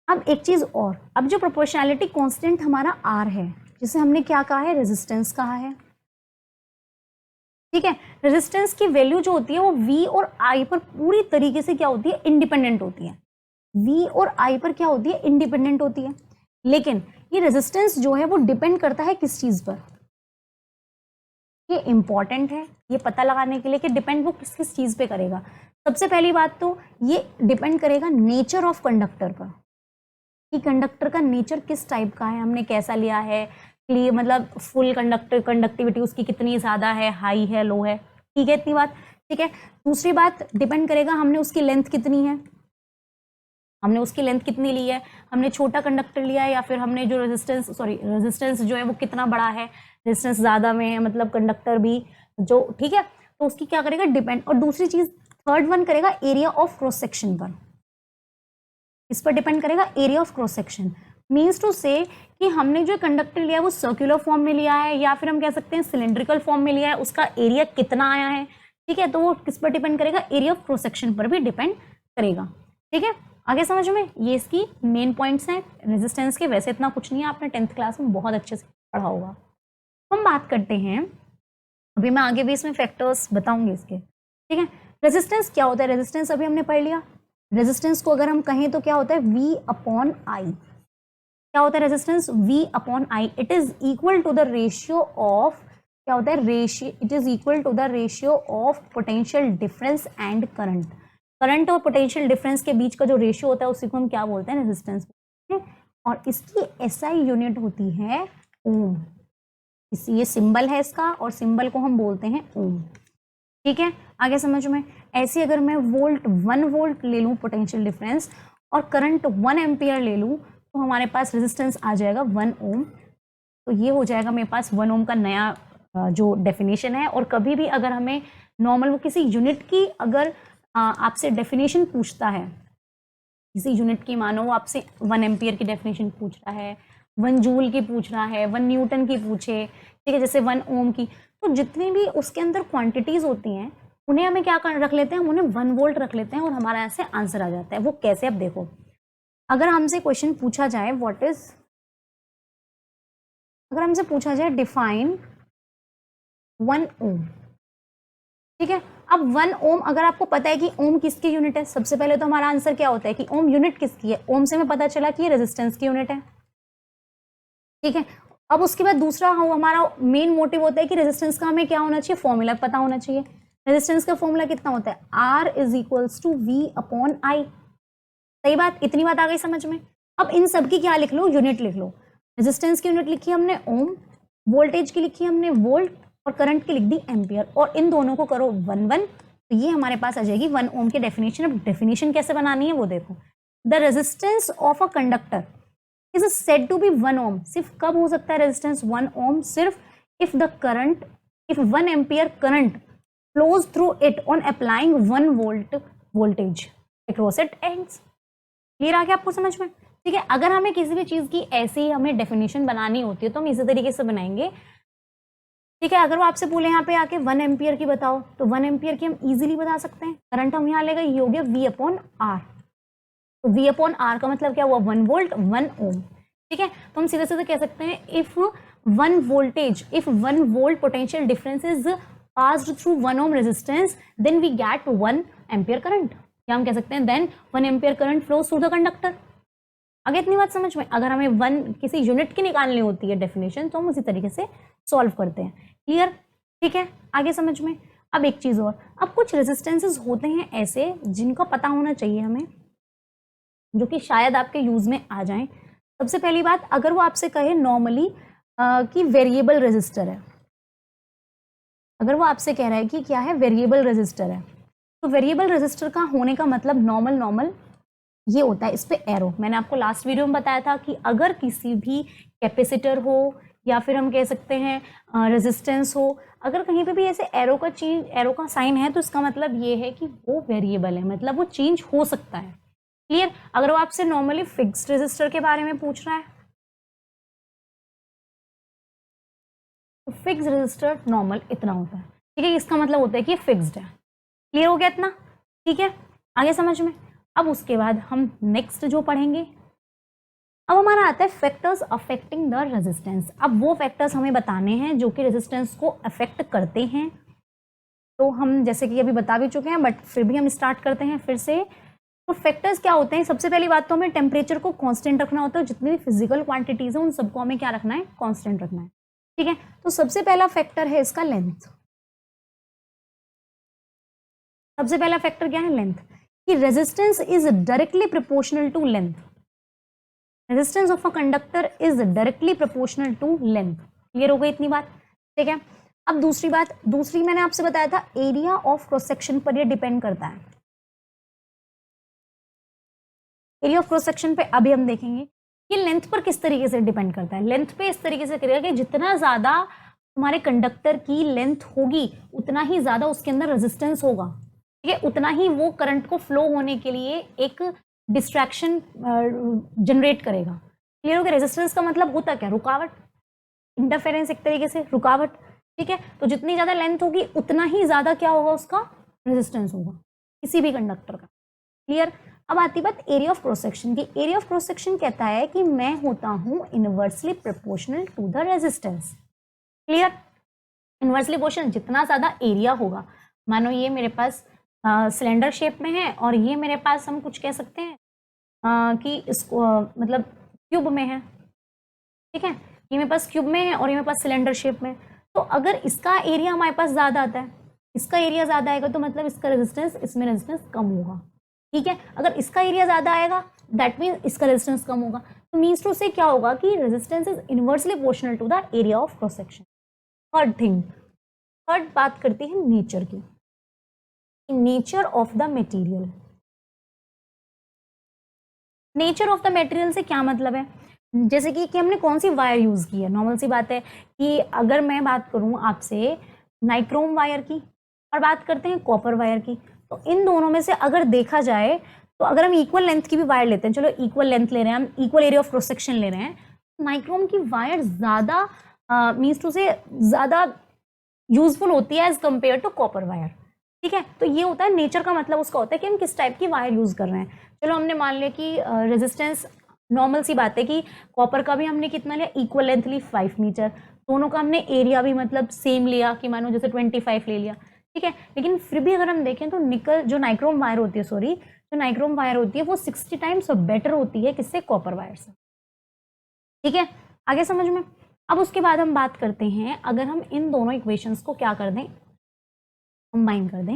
अब एक चीज और, अब जो प्रोपोर्शनैलिटी कांस्टेंट हमारा R है, जिसे हमने क्या कहा है, रेजिस्टेंस कहा है। ठीक है, रेजिस्टेंस की वैल्यू जो होती है वो V और I पर पूरी तरीके से क्या होती है, इंडिपेंडेंट होती है। V और I पर क्या होती है, इंडिपेंडेंट होती है। लेकिन ये रेजिस्टेंस जो है वो डिपेंड करता है किस चीज पर, ये इंपॉर्टेंट है ये पता लगाने के लिए कि डिपेंड वो किस किस चीज पे करेगा। सबसे पहली बात तो ये डिपेंड करेगा नेचर ऑफ कंडक्टर पर, कि कंडक्टर का नेचर किस टाइप का है, हमने कैसा लिया है, क्लियर, मतलब फुल कंडक्टिविटी उसकी कितनी ज्यादा है, हाई है, लो है। ठीक है इतनी बात। ठीक है, दूसरी बात डिपेंड करेगा हमने उसकी लेंथ कितनी है, हमने उसकी लेंथ कितनी ली है, हमने छोटा कंडक्टर लिया है या फिर हमने जो रेजिस्टेंस जो है वो कितना बड़ा है, रेजिस्टेंस ज्यादा में है मतलब कंडक्टर भी जो, ठीक है, तो उसकी क्या करेगा, डिपेंड। और दूसरी चीज थर्ड वन करेगा एरिया ऑफ क्रॉस सेक्शन पर, इस पर डिपेंड करेगा area of cross section. Means to say कि हमने जो कंडक्टर लिया है वो सर्कुलर फॉर्म में लिया है या फिर हम कह सकते हैं सिलेंड्रिकल फॉर्म में लिया है, उसका एरिया कितना आया है। ठीक है, तो वो किस पर डिपेंड करेगा, एरिया ऑफ क्रॉस सेक्शन पर भी डिपेंड करेगा। ठीक है, आगे समझ में, ये इसकी मेन पॉइंट्स हैं रेजिस्टेंस के। वैसे इतना कुछ नहीं है, आपने 10th क्लास में बहुत अच्छे से पढ़ा होगा। हम बात करते हैं, अभी मैं आगे भी इसमें फैक्टर्स बताऊंगी इसके। ठीक है, रेजिस्टेंस क्या होता है, रेजिस्टेंस अभी हमने पढ़ लिया। रेजिस्टेंस को अगर हम कहें तो क्या होता है, V/I। क्या होता है resistance, V/I। It is equal to the ratio of, क्या होता है, ratio, it is equal to the ratio of potential difference and current. Current और पोटेंशियल डिफरेंस के बीच का जो रेशियो होता है उसी को हम क्या बोलते हैं, रेजिस्टेंस। और इसकी SI यूनिट होती है ओम। ये सिंबल है इसका और सिंबल को हम बोलते हैं ओम। ठीक है, आगे समझ में। ऐसे अगर मैं 1 वोल्ट ले लूं पोटेंशियल डिफरेंस और करंट 1 एम्पियर ले लूं तो हमारे पास रेजिस्टेंस आ जाएगा 1 ओम। तो ये हो जाएगा मेरे पास 1 ओम का नया जो डेफिनेशन है। और कभी भी अगर हमें नॉर्मल वो किसी यूनिट की अगर आपसे डेफिनेशन पूछता है, किसी यूनिट की, मानो वो आपसे 1 एम्पियर की डेफिनेशन पूछ रहा है, 1 जूल की पूछ रहा है, 1 न्यूटन की पूछे, ठीक है, जैसे 1 ओम की, तो जितनी भी उसके अंदर क्वांटिटीज होती हैं उन्हें हमें क्या रख लेते हैं, हम उन्हें 1 वोल्ट रख लेते हैं और हमारा ऐसे आंसर आ जाता है। वो कैसे, अब देखो, अगर हमसे क्वेश्चन पूछा जाए अगर हमसे पूछा जाए डिफाइन 1 ओम, ठीक है। अब 1 ओम अगर आपको पता है कि ओम किसकी यूनिट है, सबसे पहले तो हमारा आंसर क्या होता है कि ओम यूनिट किसकी है, ओम से हमें पता चला कि ये रेजिस्टेंस की यूनिट है, ठीक है। अब उसके बाद दूसरा हमारा मेन मोटिव होता है कि रेजिस्टेंस का हमें क्या होना चाहिए, फॉर्मूला पता होना चाहिए। रेजिस्टेंस का फॉर्मूला कितना होता है, R is equals to V upon I। सही बात, इतनी बात आ गई समझ में। अब इन सब की क्या लिख लो, यूनिट लिख लो। रेजिस्टेंस की यूनिट लिखी हमने ओम, वोल्टेज की लिखी हमने वोल्ट, और करंट की लिख दी एम्पियर, और इन दोनों को करो 1 1, तो ये हमारे पास आ जाएगी 1 ओम की डेफिनेशन। अब डेफिनेशन कैसे बनानी है वो देखो। The resistance of a conductor is said to be 1 ohm. सिर्फ कब हो सकता है रेजिस्टेंस 1 ओम, सिर्फ if 1 ampere current flows through it on applying 1 volt voltage across its ends। Clear आ गया आपको समझ में, ठीक है। अगर हमें किसी भी चीज की ऐसी हमें डेफिनेशन बनानी होती है तो हम इसी तरीके से बनाएंगे, ठीक है। अगर वो आपसे बोले यहाँ पे आके 1 एम्पियर की बताओ, तो 1 एम्पियर की हम इजीली बता सकते हैं। करंट हम यहाँ लेगा, ये हो गया V अपॉन R, तो V अपॉन R का मतलब क्या हुआ, 1 वोल्ट 1 ओम, ठीक है। तो हम सीधे सीधे कह सकते हैं if 1 volt potential difference is passed through 1 ohm resistance, then we get 1 ampere current, या हम कह सकते हैं then 1 ampere current flows through the conductor। आगे इतनी बात समझ में। अगर हमें 1 किसी यूनिट की निकालनी होती है डेफिनेशन, तो हम उसी तरीके से सॉल्व करते हैं। क्लियर, ठीक है, आगे समझ में। अब एक चीज और, अब कुछ रेजिस्टेंसेस होते हैं ऐसे जिनका पता होना चाहिए हमें, जो कि शायद आपके यूज में आ जाएं। सबसे पहली बात, अगर वो आपसे कहे नॉर्मली कि वेरिएबल रेजिस्टर है, अगर वो आपसे कह रहा है कि क्या है, वेरिएबल रेजिस्टर है, तो वेरिएबल रेजिस्टर का होने का मतलब नॉर्मल ये होता है, इस पे एरो। मैंने आपको लास्ट वीडियो में बताया था कि अगर किसी भी कैपेसिटर हो या फिर हम कह सकते हैं रेजिस्टेंस हो, अगर कहीं पे भी ऐसे एरो का साइन है, तो इसका मतलब ये है कि वो वेरिएबल है, मतलब वो चेंज हो सकता है। क्लियर। अगर वो आपसे नॉर्मली फिक्स्ड रेजिस्टर के बारे में पूछ रहा है, तो फिक्स रेजिस्टर नॉर्मल इतना होता है, ठीक है, इसका मतलब होता है कि ये फिक्स्ड है। क्लियर हो गया इतना, ठीक है, आगे समझ में। अब उसके बाद हम नेक्स्ट जो पढ़ेंगे, अब हमारा आता है फैक्टर्स अफेक्टिंग द रेजिस्टेंस। अब वो फैक्टर्स हमें बताने हैं जो कि रेजिस्टेंस को अफेक्ट करते हैं। तो हम जैसे कि अभी बता भी चुके हैं, बट फिर भी हम स्टार्ट करते हैं फिर से। तो फैक्टर्स क्या होते हैं, सबसे पहली बात तो हमें टेम्परेचर को कांस्टेंट रखना होता है। जितनी भी फिजिकल क्वांटिटीज हैं उन सबको हमें क्या रखना है, कांस्टेंट रखना है, ठीक है। तो सबसे पहला फैक्टर है इसका लेंथ। सबसे पहला फैक्टर क्या है, लेंथ, कि resistance is directly proportional to length. Resistance of a conductor is directly proportional to length. Clear हो गई इतनी बात, ठीक है। अब दूसरी बात, दूसरी मैंने आपसे बताया था एरिया ऑफ क्रॉस सेक्शन पर ये डिपेंड करता है। एरिया ऑफ क्रॉस सेक्शन पे अभी हम देखेंगे कि लेंथ पर किस तरीके से डिपेंड करता है। लेंथ पे इस तरीके से करेगा कि जितना ज्यादा हमारे कंडक्टर की लेंथ होगी, उतना ही ज्यादा उसके अंदर रेजिस्टेंस होगा, ठीक है, उतना ही वो करंट को फ्लो होने के लिए एक डिस्ट्रैक्शन जनरेट करेगा। क्लियर हो गया। रेजिस्टेंस का मतलब होता क्या, रुकावट, इंटरफेरेंस, एक तरीके से रुकावट, ठीक है। तो जितनी ज्यादा लेंथ होगी उतना ही ज्यादा क्या होगा, उसका रेजिस्टेंस होगा किसी भी कंडक्टर का। क्लियर। अब आती बात एरिया ऑफ क्रॉस सेक्शन की। एरिया ऑफ क्रॉस सेक्शन कहता है कि मैं होता हूं inversely proportional to the resistance. Clear. Inversely proportional, जितना ज्यादा एरिया होगा, मानो ये मेरे पास सिलेंडर शेप में है और ये मेरे पास हम कुछ कह सकते हैं कि इसको मतलब क्यूब में है, ठीक है, ये मेरे पास क्यूब में है और ये मेरे पास सिलेंडर शेप में। तो अगर इसका एरिया हमारे पास ज्यादा आता है, इसका एरिया ज्यादा आएगा, तो मतलब इसका रेजिस्टेंस, इसमें रेजिस्टेंस कम होगा, ठीक है। अगर इसका एरिया ज्यादा आएगा, दैट मीन इसका रेजिस्टेंस कम होगा। तो मीन्स टू से क्या होगा कि resistance is inversely proportional to the area of cross section. Third बात करती है नेचर की, nature of the material. Nature of the material से क्या मतलब है, जैसे कि हमने कौन सी वायर यूज की है। नॉर्मल सी बात है कि अगर मैं बात करूं आपसे नाइक्रोम वायर की और बात करते हैं कॉपर वायर की, तो इन दोनों में से अगर देखा जाए, तो अगर हम इक्वल लेंथ की भी वायर लेते हैं, चलो इक्वल लेंथ ले रहे हैं हम, equal area of cross section ले रहे हैं, नाइक्रोम की वायर ज्यादा मीन्स टू से ज्यादा यूजफुल होती है as compare to copper wire, ठीक है। तो ये होता है नेचर का मतलब उसका होता है कि हम किस टाइप की वायर यूज कर रहे हैं। चलो हमने मान लिया कि रेजिस्टेंस, नॉर्मल सी बात है कि कॉपर का भी हमने कितना लिया, इक्वल लेंथ ली 5 मीटर, दोनों का हमने एरिया भी मतलब सेम लिया कि मानो जैसे 25 ले लिया, ठीक है। लेकिन फिर भी अगर हम देखें तो निकल जो नाइक्रोम वायर होती है, सॉरी जो नाइक्रोम वायर होती है वो 60 टाइम्स बेटर होती है किससे, कॉपर वायर से, ठीक है। आगे समझ में। अब उसके बाद हम बात करते हैं, अगर हम इन दोनों इक्वेशंस को क्या कर दें, कंबाइन कर दें,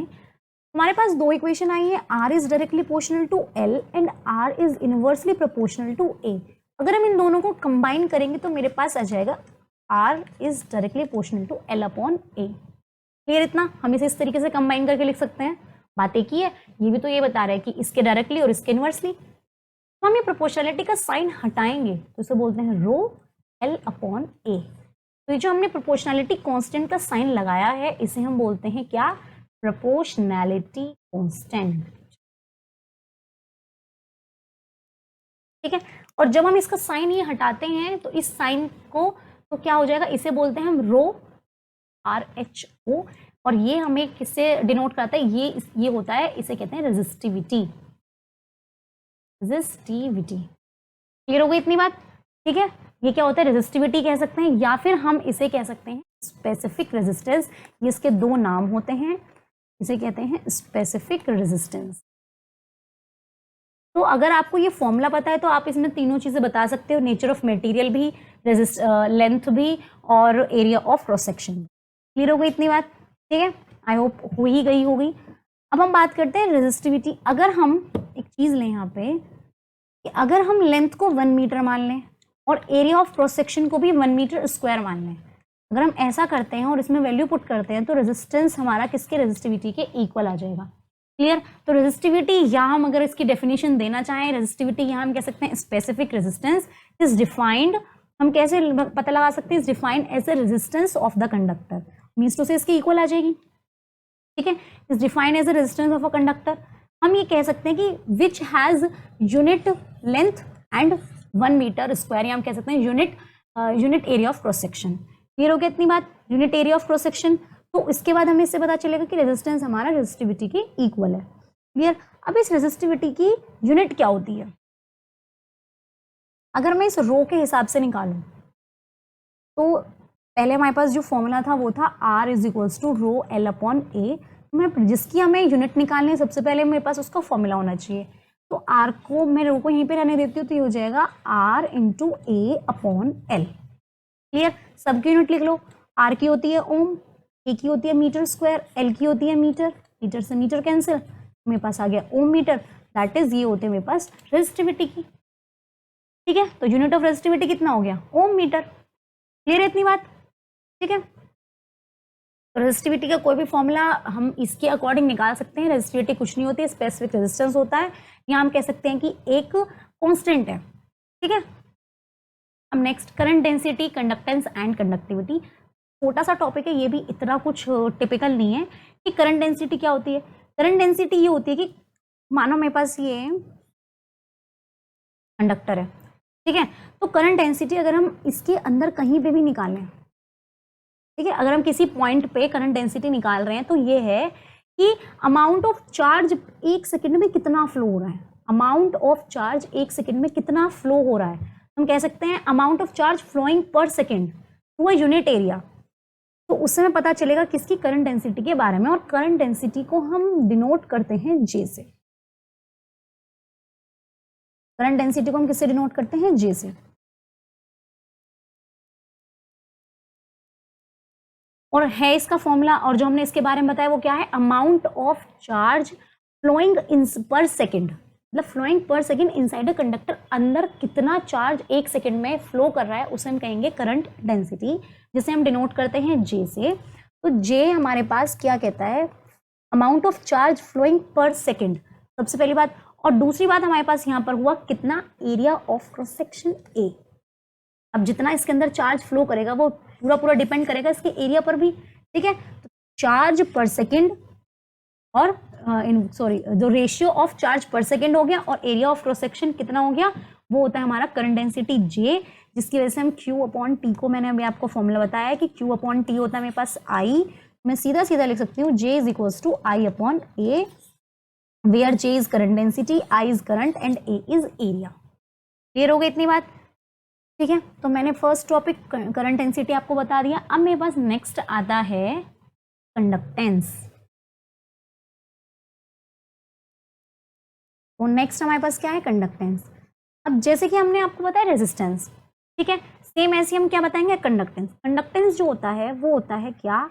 हमारे पास दो इक्वेशन आई है, R is directly proportional to L and R is inversely proportional to A। अगर हम इन दोनों को कंबाइन करेंगे तो मेरे पास आ जाएगा R is directly proportional to L upon A। Clear इतना? हम इसे इस तरीके से कंबाइन करके लिख सकते हैं। बात एक ही है, ये भी तो ये बता रहा है कि इसके डायरेक्टली और इसके इनवर्सली। तो हम ये प्रोपोर्शनलिटी का साइन हटाएंगे तो इसे बोलते हैं रो L अपॉन A। तो ये जो हमने प्रोपोर्शनलिटी कांस्टेंट का साइन लगाया है इसे हम बोलते हैं क्या, प्रोपोर्शनैलिटी कांस्टेंट, ठीक है। और जब हम इसका साइन ये हटाते हैं तो इस साइन को तो क्या हो जाएगा, इसे बोलते हैं हम रो RHO, और ये हमें किससे डिनोट करता है, ये होता है, इसे कहते हैं रेजिस्टिविटी। रेजिस्टिविटी क्लियर हो गई इतनी बात, ठीक है। ये क्या होता है, रेजिस्टिविटी कह सकते हैं, या फिर हम इसे कह सकते हैं स्पेसिफिक रेजिस्टेंस। ये इसके दो नाम होते हैं, इसे कहते हैं स्पेसिफिक रेजिस्टेंस। तो अगर आपको ये फॉर्मूला पता है तो आप इसमें तीनों चीजें बता सकते हो, नेचर ऑफ मटेरियल भी, लेंथ भी, और एरिया ऑफ क्रॉस सेक्शन भी। क्लियर हो गई इतनी बात, ठीक है। आई होप हो ही गई होगी। अब हम बात करते हैं रेजिस्टिविटी। अगर हम एक चीज लें यहाँ पे कि अगर हम लेंथ को 1 मीटर मान लें और एरिया ऑफ क्रॉस सेक्शन को भी 1 मीटर स्क्वायर मान लें, अगर हम ऐसा करते हैं और इसमें वैल्यू पुट करते हैं तो रेजिस्टेंस हमारा किसके, रेजिस्टिविटी के इक्वल आ जाएगा। क्लियर? तो रेजिस्टिविटी, यहाँ हम अगर इसकी डेफिनेशन देना चाहें, रेजिस्टिविटी यहाँ हम कह सकते हैं स्पेसिफिक रेजिस्टेंस इज डिफाइंड, हम कैसे पता लगा सकते हैं, is defined as a resistance of the conductor, means to से इसकी इक्वल आ जाएगी, ठीक है। Is defined as a resistance of a conductor. हम ये कह सकते हैं कि which has unit length and 1 metre square, या हम कह सकते हैं unit area of cross section. Clear हो गया इतनी बात, unit area of cross section. तो इसके बाद हमें इससे पता चलेगा कि रेजिस्टेंस हमारा रेजिस्टिविटी के इक्वल है। क्लियर? अब इस रेजिस्टिविटी की यूनिट क्या होती है, अगर मैं इस रो के हिसाब से निकालूं तो पहले हमारे पास जो फॉर्मूला था वो था R is equals to rho L upon A। मैं जिसकी हमें यूनिट निकालनी है सबसे पहले मेरे पास उसका फॉर्मूला होना चाहिए। तो R को, मैं रो को यहीं पे रहने देती हूँ, तो ये हो जाएगा R into A upon L। Clear? सबकी यूनिट लिख लो। R की होती है ओम, A की होती है मीटर स्क्वायर, L की होती है मीटर, मीटर से मीटर कैंसिल, मेरे पास आ गया ओम मीटर, दैट इज ये होते हैं मेरे पास रेजिस्टिविटी की, ठीक है। तो यूनिट ऑफ रेजिस्टिविटी कितना हो गया, ओम मीटर। क्लियर है इतनी बात, ठीक है। रेजिस्टिविटी का कोई भी फॉर्मूला हम इसके अकॉर्डिंग निकाल सकते हैं। रेजिस्टिविटी कुछ नहीं होती है, स्पेसिफिक रेजिस्टेंस होता है, या हम कह सकते हैं कि एक कांस्टेंट है, ठीक है। अब next, current density, conductance and conductivity. छोटा सा टॉपिक है, ये भी इतना कुछ टिपिकल नहीं है कि करंट डेंसिटी क्या होती है। करंट डेंसिटी ये होती है कि मानो मेरे पास ये कंडक्टर है, ठीक है, तो करंट डेंसिटी अगर हम इसके अंदर कहीं पे भी निकालें, ठीक है, अगर हम किसी पॉइंट पे करंट डेंसिटी निकाल रहे हैं तो ये है कि अमाउंट ऑफ चार्ज 1 सेकंड में कितना फ्लो हो रहा है, अमाउंट ऑफ चार्ज 1 सेकंड में कितना फ्लो हो रहा है, हम कह सकते हैं amount of charge flowing per second to a unit area. तो उससे हमें पता चलेगा किसकी, करंट डेंसिटी के बारे में। और करंट डेंसिटी को हम डिनोट करते हैं J से। करंट डेंसिटी को हम किससे डिनोट करते हैं, J से। और है इसका फॉर्मूला, और जो हमने इसके बारे में बताया वो क्या है, amount of charge flowing in per second, मतलब flowing per second inside a conductor, अंदर कितना चार्ज 1 सेकेंड में फ्लो कर रहा है उसे हम कहेंगे करंट डेंसिटी, जिसे हम डिनोट करते हैं J से। तो J हमारे पास क्या कहता है, amount of charge flowing per second, सबसे पहली बात। और दूसरी बात हमारे पास यहाँ पर हुआ कितना, area of cross section A। अब जितना इसके अंदर चार्ज फ्लो करेगा वो पूरा पूरा डिपेंड करेगा इसके एरिया पर भी, ठीक है। तो चार्ज पर सेकेंड और जो रेशियो ऑफ चार्ज पर सेकेंड हो गया, और एरिया ऑफ क्रॉस सेक्शन कितना हो गया, वो होता है हमारा करंट डेंसिटी J, जिसकी वजह से हम Q अपॉन T को, मैंने अभी आपको फॉर्मूला बताया है कि Q अपॉन T होता है मेरे पास I, मैं सीधा सीधा लिख सकती हूँ J is equals to I upon A, where J is current density, I is current and A is area. Clear हो गई इतनी बात? ठीक है, तो मैंने फर्स्ट टॉपिक करंट डेंसिटी आपको बता दिया। अब मेरे पास नेक्स्ट आता है कंडक्टेंस। तो नेक्स्ट हमारे पास क्या है? कंडक्टेंस। अब जैसे कि हमने आपको बताया रेजिस्टेंस, ठीक है, सेम ऐसे हम क्या बताएंगे? कंडक्टेंस। कंडक्टेंस जो होता है वो होता है क्या?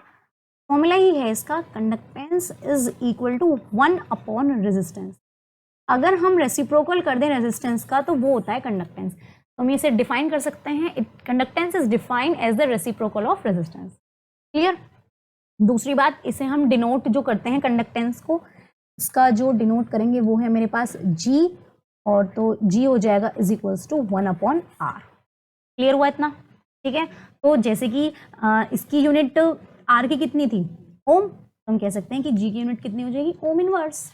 फॉर्मूला ही है इसका, conductance is equal to 1 upon resistance. अगर हम रेसिप्रोकल कर दें रेजिस्टेंस का तो वो होता है कंडक्टेंस। तो हम इसे डिफाइन कर सकते हैं, conductance is defined as the reciprocal of resistance. Clear? दूसरी बात, इसे हम डिनोट जो करते हैं कंडक्टेंस को, इसका जो डिनोट करेंगे वो है मेरे पास G, और तो G हो जाएगा is equals to 1 upon R। Clear हुआ इतना? ठीक है, तो जैसे कि इसकी यूनिट R की कितनी थी? ओम, तो हम कह सकते हैं कि G की यूनिट कितनी हो जाएगी? Ohm inverse.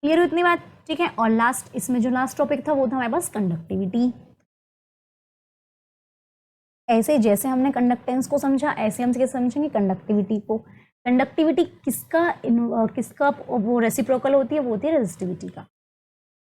क्लियर हुई इतनी बात? ठीक है, और लास्ट, इसमें जो लास्ट टॉपिक था वो था हमारे पास कंडक्टिविटी। ऐसे जैसे हमने कंडक्टेंस को समझा, ऐसे हम कैसे समझेंगे कंडक्टिविटी को। कंडक्टिविटी किसका वो रेसिप्रोकल होती है? वो होती है रेजिस्टिविटी का।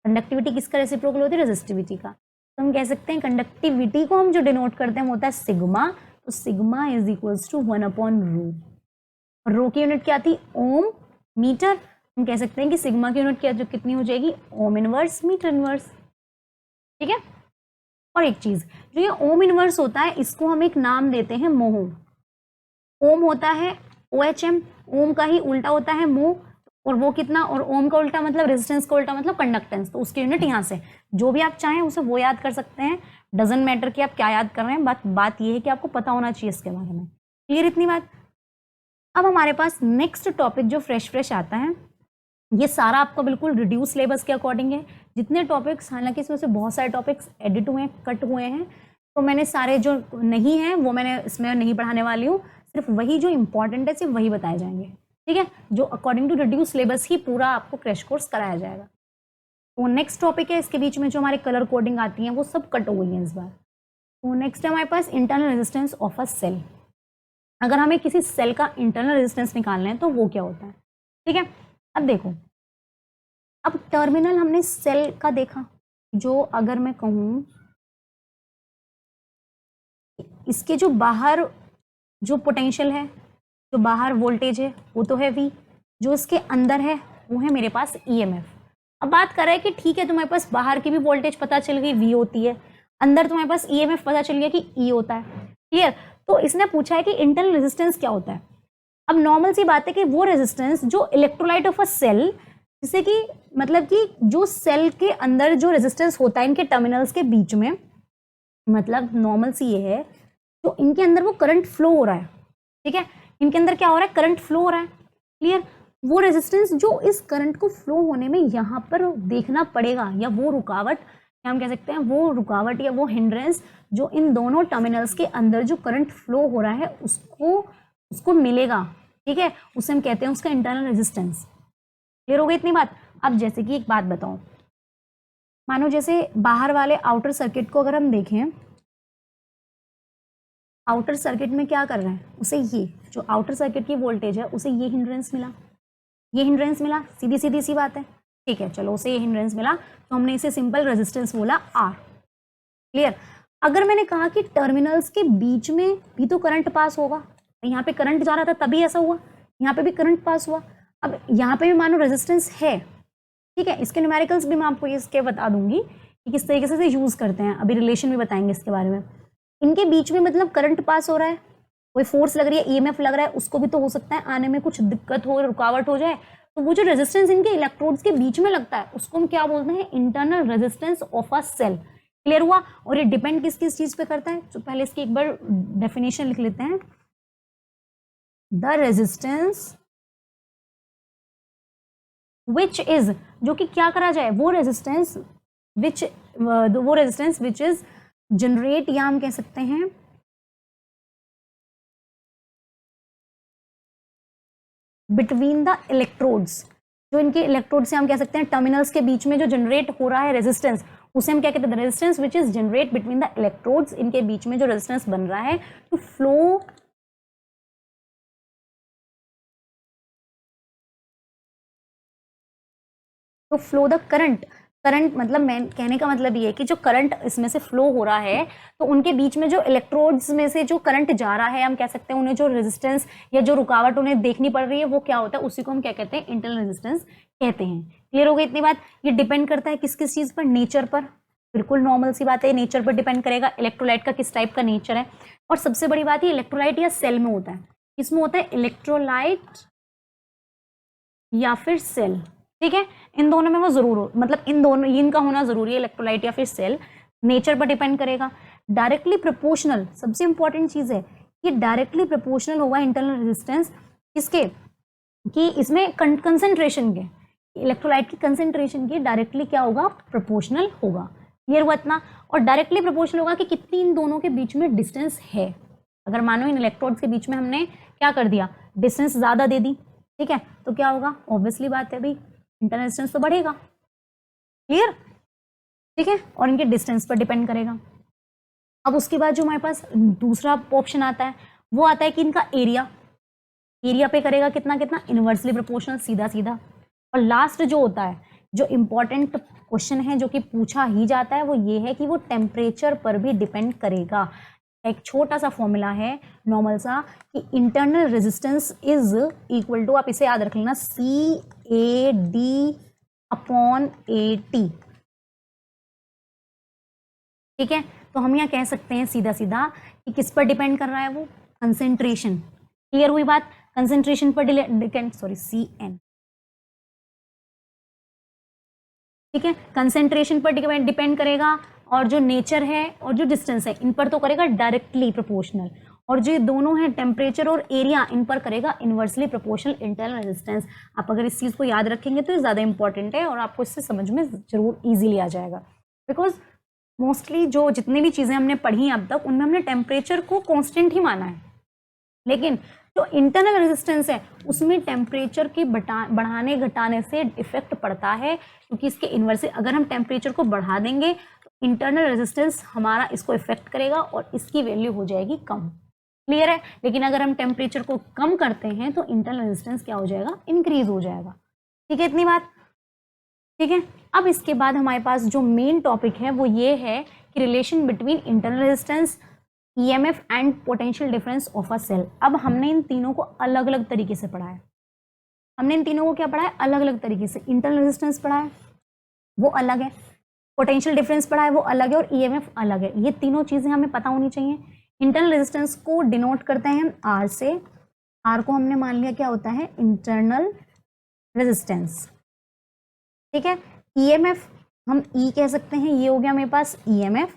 कंडक्टिविटी किसका रेसिप्रोकल होती है? रेजिस्टिविटी का। तो हम कह सकते हैं कंडक्टिविटी को हम जो डिनोट करते हैं वो होता है सिग्मा। तो sigma is equals to 1 upon rho. Rho की यूनिट क्या थी? Ohm metre. हम कह सकते हैं कि सिग्मा की यूनिट क्या जो कितनी हो जाएगी? Ohm inverse metre inverse. ठीक है, और एक चीज, जो ये ओम इनवर्स होता है इसको हम एक नाम देते हैं मोह। ओम होता है OHM, ओम का ही उल्टा होता है मोह, और वो कितना, और ओम का उल्टा मतलब रेजिस्टेंस का उल्टा मतलब कंडक्टेंस। तो उसकी यूनिट यहाँ से जो भी आप चाहें उसे वो याद कर सकते हैं, डजंट मैटर कि आप क्या याद कर रहे हैं, बात ये है कि आपको पता होना चाहिए इसके बारे में। क्लियर इतनी बात? अब हमारे पास नेक्स्ट टॉपिक जो फ्रेश आता है, ये सारा आपका बिल्कुल रिड्यूस सिलेबस के अकॉर्डिंग है। जितने टॉपिक्स, हालांकि इसमें से बहुत सारे टॉपिक्स एडिट हुए हैं, कट हुए हैं, तो मैंने सारे जो नहीं हैं वो मैंने इसमें नहीं पढ़ाने वाली हूँ। सिर्फ वही जो इंपॉर्टेंट है सिर्फ वही बताए जाएंगे। ठीक है, जो अकॉर्डिंग टू रिड्यूस सिलेबस ही पूरा आपको क्रैश कोर्स कराया जाएगा। तो नेक्स्ट टॉपिक है, इसके बीच में जो हमारे कलर कोडिंग आती हैं वो सब कट हो गई हैं इस बार। तो नेक्स्ट है हमारे पास internal resistance of a cell. अगर हमें किसी सेल का इंटरनल रेजिस्टेंस निकालना है तो वो क्या होता है? ठीक है, अब देखो, अब टर्मिनल हमने सेल का देखा, जो अगर मैं कहूँ इसके जो बाहर जो पोटेंशियल है, जो बाहर वोल्टेज है वो तो है V, जो इसके अंदर है वो है मेरे पास EMF। अब बात कर रहे हैं कि ठीक है, तुम्हारे पास बाहर की भी वोल्टेज पता चल गई V होती है, अंदर तुम्हारे पास EMF पता चल गया कि E होता है। क्लियर? तो इसने पूछा है कि इंटरनल रेजिस्टेंस क्या होता है। अब नॉर्मल सी बात है कि वो रेजिस्टेंस जो इलेक्ट्रोलाइट ऑफ अ सेल, जिससे कि मतलब कि जो सेल के अंदर जो रेजिस्टेंस होता है इनके टर्मिनल्स के बीच में, मतलब नॉर्मल सी ये है, तो इनके अंदर वो करंट फ्लो हो रहा है। ठीक है, इनके अंदर क्या हो रहा है? करंट फ्लो हो रहा है। क्लियर? वो रेजिस्टेंस जो इस करंट को फ्लो होने में यहाँ पर देखना पड़ेगा, या वो रुकावट, या हम कह सकते हैं वो रुकावट या वो हिंड्रेंस जो इन दोनों टर्मिनल्स के अंदर जो करंट फ्लो हो रहा है उसको मिलेगा। ठीक है, उसे हम कहते हैं उसका इंटरनल रेजिस्टेंस। क्लियर हो गई इतनी बात? अब जैसे कि एक बात बताऊं, मानो जैसे बाहर वाले आउटर सर्किट को अगर हम देखें, आउटर सर्किट में क्या कर रहे हैं, उसे ये जो आउटर सर्किट की वोल्टेज है उसे ये हिंड्रेंस मिला, ये हिंड्रेंस मिला, सीधी सीधी सी बात है। ठीक है, चलो उसे ये हिंड्रेंस मिला तो हमने इसे सिंपल रेजिस्टेंस बोला R। क्लियर? अगर मैंने कहा कि टर्मिनल्स के बीच में भी तो करंट पास होगा, यहाँ पे करंट जा रहा था तभी ऐसा हुआ, यहाँ पे भी करंट पास हुआ, अब यहाँ पे भी मानो रेजिस्टेंस है। ठीक है, इसके न्यूमेरिकल्स भी मैं आपको इसके बता दूंगी कि किस तरीके से यूज करते हैं, अभी रिलेशन भी बताएंगे इसके बारे में। इनके बीच में मतलब करंट पास हो रहा है, कोई फोर्स लग रही है, EMF लग रहा है, उसको भी तो हो सकता है आने में कुछ दिक्कत हो, रुकावट हो जाए, तो वो जो रेजिस्टेंस इनके इलेक्ट्रोड्स के बीच में लगता है उसको हम क्या बोलते हैं? Internal resistance of a cell. Clear हुआ? और ये डिपेंड किस किस चीज पे करता है, तो पहले इसकी एक बार डेफिनेशन लिख लेते हैं। द रेजिस्टेंस विच इज, जो कि क्या करा जाए, वो रेजिस्टेंस विच इज जनरेट, या हम कह सकते हैं बिटवीन द इलेक्ट्रोड्स, जो इनके इलेक्ट्रोड से हम कह सकते हैं टर्मिनल्स के बीच में जो जनरेट हो रहा है रेजिस्टेंस, उसे हम क्या कहते हैं? Resistance which is generate between the electrodes, इनके बीच में जो रेजिस्टेंस बन रहा है टू फ्लो तो फ्लो द करंट, करंट मतलब मैं कहने का मतलब ये है कि जो करंट इसमें से फ्लो हो रहा है तो उनके बीच में जो इलेक्ट्रोड्स में से जो करंट जा रहा है, हम कह सकते हैं उन्हें जो रेजिस्टेंस या जो रुकावट उन्हें देखनी पड़ रही है वो क्या होता है, उसी को हम क्या कहते हैं, इंटरनल रेजिस्टेंस कहते हैं। क्लियर हो गई इतनी बात। ये डिपेंड करता है किस किस चीज पर, नेचर पर, बिल्कुल नॉर्मल सी बात है, नेचर पर डिपेंड करेगा, इलेक्ट्रोलाइट का किस टाइप का नेचर है। और सबसे बड़ी बात है इलेक्ट्रोलाइट या सेल में होता है, किसमें होता है, इलेक्ट्रोलाइट या फिर सेल। ठीक है, इन दोनों में वो जरूर हो, मतलब इन दोनों, इनका होना जरूरी है, इलेक्ट्रोलाइट या फिर सेल, नेचर पर डिपेंड करेगा। डायरेक्टली प्रोपोर्शनल, सबसे इंपॉर्टेंट चीज है कि डायरेक्टली प्रोपोर्शनल होगा इंटरनल रेजिस्टेंस किसके, कि इसमें कंसंट्रेशन के, इलेक्ट्रोलाइट की कंसंट्रेशन के डायरेक्टली क्या होगा, प्रोपोर्शनल होगा। क्लियर हुआ इतना। और डायरेक्टली प्रोपोर्शनल होगा कि कितनी इन दोनों के बीच में डिस्टेंस है। अगर मानो इन इलेक्ट्रोड्स के बीच में हमने क्या कर दिया, डिस्टेंस ज्यादा दे दी, ठीक है, तो क्या होगा, ऑब्वियसली बात है भाई, इंटरनल रेजिस्टेंस तो बढ़ेगा। क्लियर, ठीक है, और इनके डिस्टेंस पर डिपेंड करेगा। अब उसके बाद जो हमारे पास दूसरा ऑप्शन आता है वो आता है कि इनका एरिया, एरिया पे करेगा कितना कितना, इनवर्सली प्रोपोर्शनल, सीधा सीधा। और लास्ट जो होता है, जो इंपॉर्टेंट क्वेश्चन है जो कि पूछा ही जाता है, वो ये है कि वो टेम्परेचर पर भी डिपेंड करेगा। एक छोटा सा फॉर्मूला है नॉर्मल सा कि internal resistance is equal to, आप इसे याद रख लेना, CAD/AT। ठीक है, तो हम यहाँ कह सकते हैं सीधा सीधा कि किस पर डिपेंड कर रहा है वो, कंसेंट्रेशन। क्लियर हुई बात, कंसेंट्रेशन पर डिपेंड, सॉरी CN, ठीक है, कंसेंट्रेशन पर डिपेंड करेगा, और जो नेचर है और जो डिस्टेंस है इन पर तो करेगा डायरेक्टली प्रोपोर्शनल, और जो दोनों हैं टेम्परेचर और एरिया, इन पर करेगा इनवर्सली प्रोपोर्शनल इंटरनल रेजिस्टेंस। आप अगर इस चीज को याद रखेंगे तो ये ज्यादा इंपॉर्टेंट है और आपको इससे समझ में जरूर इजीली आ जाएगा। बिकॉज मोस्टली जो जितनी भी चीजें हमने पढ़ी अब तक उनमें हमने टेम्परेचर को कांस्टेंट ही माना है, लेकिन जो इंटरनल रेजिस्टेंस है उसमें टेम्परेचर के बढ़ाने घटाने से इफेक्ट पड़ता है, क्योंकि इसके इनवर्स, अगर हम टेम्परेचर को बढ़ा देंगे तो इंटरनल रेजिस्टेंस हमारा इसको इफेक्ट करेगा और इसकी वैल्यू हो जाएगी कम। क्लियर है, लेकिन अगर हम टेम्परेचर को कम करते हैं तो इंटरनल रेजिस्टेंस क्या हो जाएगा, इंक्रीज हो जाएगा। ठीक है, इतनी बात। ठीक है, अब इसके बाद हमारे पास जो मेन टॉपिक है वो ये है कि relation between internal resistance, EMF and potential difference of a cell. अब हमने इन तीनों को अलग अलग तरीके से पढ़ा है, हमने इन तीनों को क्या पढ़ा है, अलग अलग तरीके से। इंटरनल रेजिस्टेंस पढ़ा है वो अलग है, पोटेंशियल डिफरेंस पढ़ा है वो अलग है, और EMF अलग है। ये तीनों चीजें हमें पता होनी चाहिए। इंटरनल रेजिस्टेंस को डिनोट करते हैं हम R से, R को हमने मान लिया क्या होता है, इंटरनल रेजिस्टेंस। ठीक है, EMF हम E कह सकते हैं, ये हो गया मेरे पास EMF,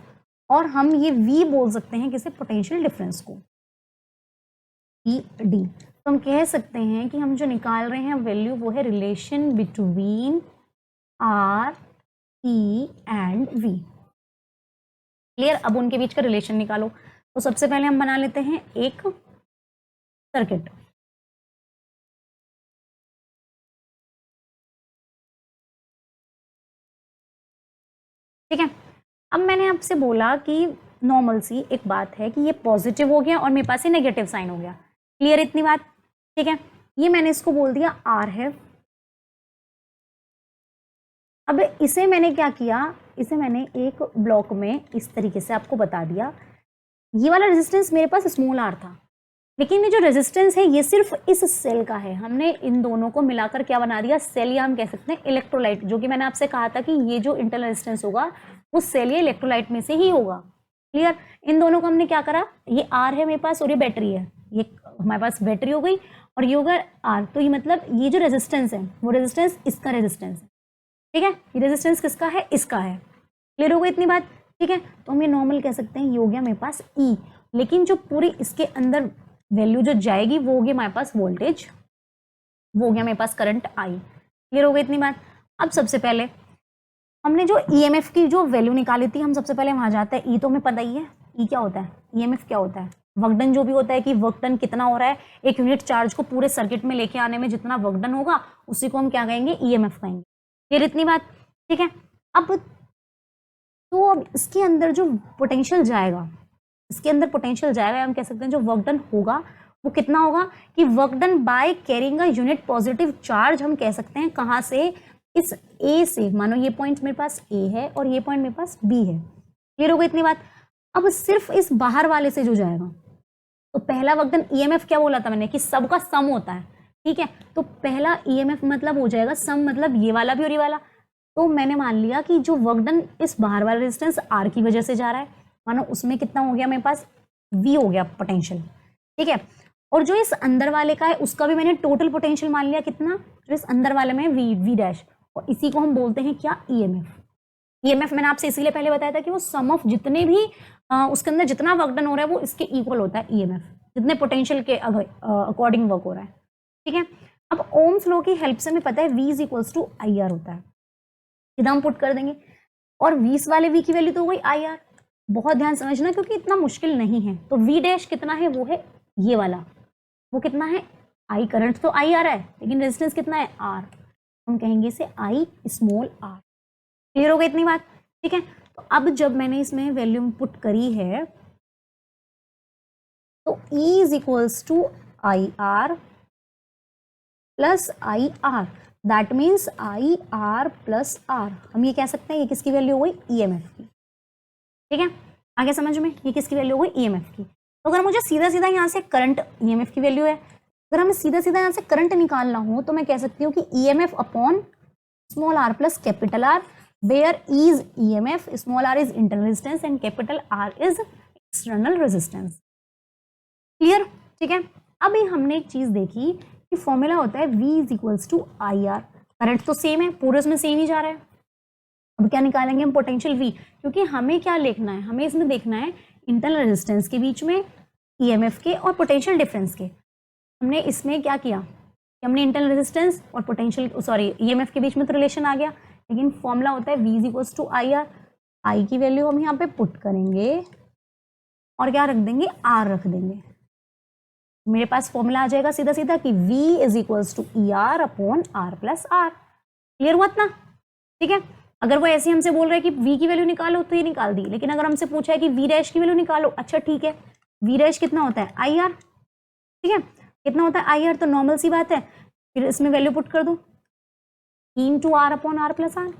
और हम ये V बोल सकते हैं किसे, पोटेंशियल डिफरेंस को, ED। तो हम कह सकते हैं कि हम जो निकाल रहे हैं वैल्यू वो है relation between R, E and V। Clear, अब उनके बीच का रिलेशन निकालो। तो सबसे पहले हम बना लेते हैं एक सर्किट। ठीक है, अब मैंने आपसे बोला कि नॉर्मल सी एक बात है कि ये पॉजिटिव हो गया और मेरे पास ये नेगेटिव साइन हो गया। क्लियर इतनी बात। ठीक है, ये मैंने इसको बोल दिया R है। अब इसे मैंने क्या किया, इसे मैंने एक ब्लॉक में इस तरीके से आपको बता दिया। ये वाला रेजिस्टेंस मेरे पास स्मॉल r था, लेकिन ये जो रेजिस्टेंस है ये सिर्फ इस सेल का है। हमने इन दोनों को मिलाकर क्या बना दिया, सेल, या हम कह सकते हैं इलेक्ट्रोलाइट, जो कि मैंने आपसे कहा था कि ये जो इंटरनल रेजिस्टेंस होगा वो सेल या इलेक्ट्रोलाइट में से ही होगा। क्लियर, इन दोनों को हमने क्या करा, ये R है मेरे पास और ये बैटरी है, ये हमारे पास बैटरी हो गई और ये होगा R। तो ये मतलब ये जो रेजिस्टेंस है वो रेजिस्टेंस इसका रेजिस्टेंस है। ठीक है, ये रेजिस्टेंस किसका है, इसका है। क्लियर हो गई इतनी बात। ठीक है, तो हम ये नॉर्मल कह सकते हैं, ये हो गया मेरे पास E, लेकिन जो पूरी इसके अंदर वैल्यू जो जाएगी वो होगी हमारे पास वोल्टेज, वो हो गया मेरे पास करंट I। क्लियर हो गई इतनी बात। अब सबसे पहले हमने जो EMF की जो वैल्यू निकाली थी, हम सबसे पहले वहां जाते हैं। E तो हमें पता ही है, E क्या होता है, EMF क्या होता है, वर्क डन जो भी होता है कि वर्क डन कितना हो रहा है, एक यूनिट चार्ज को पूरे सर्किट में लेके आने में जितना वर्क डन होगा उसी को हम क्या कहेंगे, EMF कहेंगे। फिर इतनी बात। ठीक है, अब इसके अंदर जो पोटेंशियल जाएगा, इसके अंदर पोटेंशियल जाएगा, हम कह सकते हैं जो वर्क डन होगा वो कितना होगा, कि work done by carrying a unit positive charge, हम कह सकते हैं कहाँ से, इस ए से, मानो ये पॉइंट मेरे पास ए है और ये पॉइंट मेरे पास बी है, क्लियर हो गई इतनी बात। अब सिर्फ इस बाहर वाले से जो जाएगा, तो पहला वक्तन ईएमएफ क्या बोला था मैंने कि सबका सम होता है, ठीक है। तो पहला ईएमएफ मतलब हो जाएगा सम, मतलब ये वाला भी और ये वाला। तो मैंने मान लिया कि जो वर्कडन इस बाहर वाला रेजिस्टेंस आर की वजह से जा रहा है, मानो उसमें कितना हो गया मेरे पास, वी हो गया पोटेंशियल, ठीक है। और जो इस अंदर वाले का है उसका भी मैंने टोटल पोटेंशियल मान लिया कितना, जो इस अंदर वाले में वी डैश, और इसी को हम बोलते हैं क्या, ईएमएफ। ईएमएफ मैंने आपसे इसीलिए पहले बताया था कि वो सम ऑफ जितने भी उसके अंदर जितना वर्क डन हो रहा है वो इसके इक्वल होता है ईएमएफ, जितने पोटेंशियल के अकॉर्डिंग वर्क हो रहा है, ठीक है। अब ओम्स लॉ की हेल्प से हमें पता है V is equals to I R होता है, सीधा हम पुट कर देंगे, और 20 वाले V की वैल्यू तो हो गई आई आर। बहुत ध्यान समझना क्योंकि इतना मुश्किल नहीं है। तो V डैश कितना है, वो है ये वाला, वो कितना है I, करंट तो I आ रहा है लेकिन रेजिस्टेंस कितना है R, हम कहेंगे इसे I स्मॉल r। क्लियर हो गई इतनी बात, ठीक है। तो अब जब मैंने इसमें वैल्यू पुट करी है तो E is equals to I R plus I R, that means I R plus R. हम ये कह सकते हैं ये किसकी वैल्यू हो गई, ईएमएफ की, ठीक है। आगे समझ में, ये किसकी वैल्यू हो गई, ईएमएफ की। तो अगर मुझे सीधा सीधा यहाँ से करंट, ईएमएफ की वैल्यू है, अगर हमें सीधा सीधा यहाँ से करंट निकालना हो तो मैं कह सकती हूँ कि EMF upon small R plus capital R, where is EMF, small R is internal resistance and capital R is external resistance. Clear, ठीक है। अभी हमने एक चीज देखी कि फॉर्मूला होता है V is equals to I R, current तो सेम है, पूरे उसमें सेम ही जा रहा है। अब क्या निकालेंगे हम, पोटेंशियल V, क्योंकि हमें क्या लिखना है, हमें इसमें देखना है इंटरनल रेजिस्टेंस के बीच में ईएमएफ के और पोटेंशियल डिफरेंस के। हमने इसमें क्या किया कि हमने इंटरनल रेजिस्टेंस और पोटेंशियल, सॉरी ईएमएफ के बीच में तो रिलेशन आ गया, लेकिन फॉर्मूला होता है V is equals to I R. I की वैल्यू हम यहाँ पे पुट करेंगे और क्या रख देंगे, R रख देंगे। मेरे पास फॉर्मूला आ जाएगा सीधा सीधा कि V is equals to E R upon R plus R. Clear हुआ ना, ठीक है। अगर वो ऐसे हमसे बोल रहे हैं कि V की वैल्यू निकालो तो ये निकाल दी, लेकिन अगर हमसे पूछा है कि V डैश की वैल्यू निकालो, अच्छा ठीक है, V डैश कितना होता है आई आर, ठीक है, कितना होता है आई आर, तो नॉर्मल सी बात है, फिर इसमें वैल्यू पुट कर दो into R upon R plus R.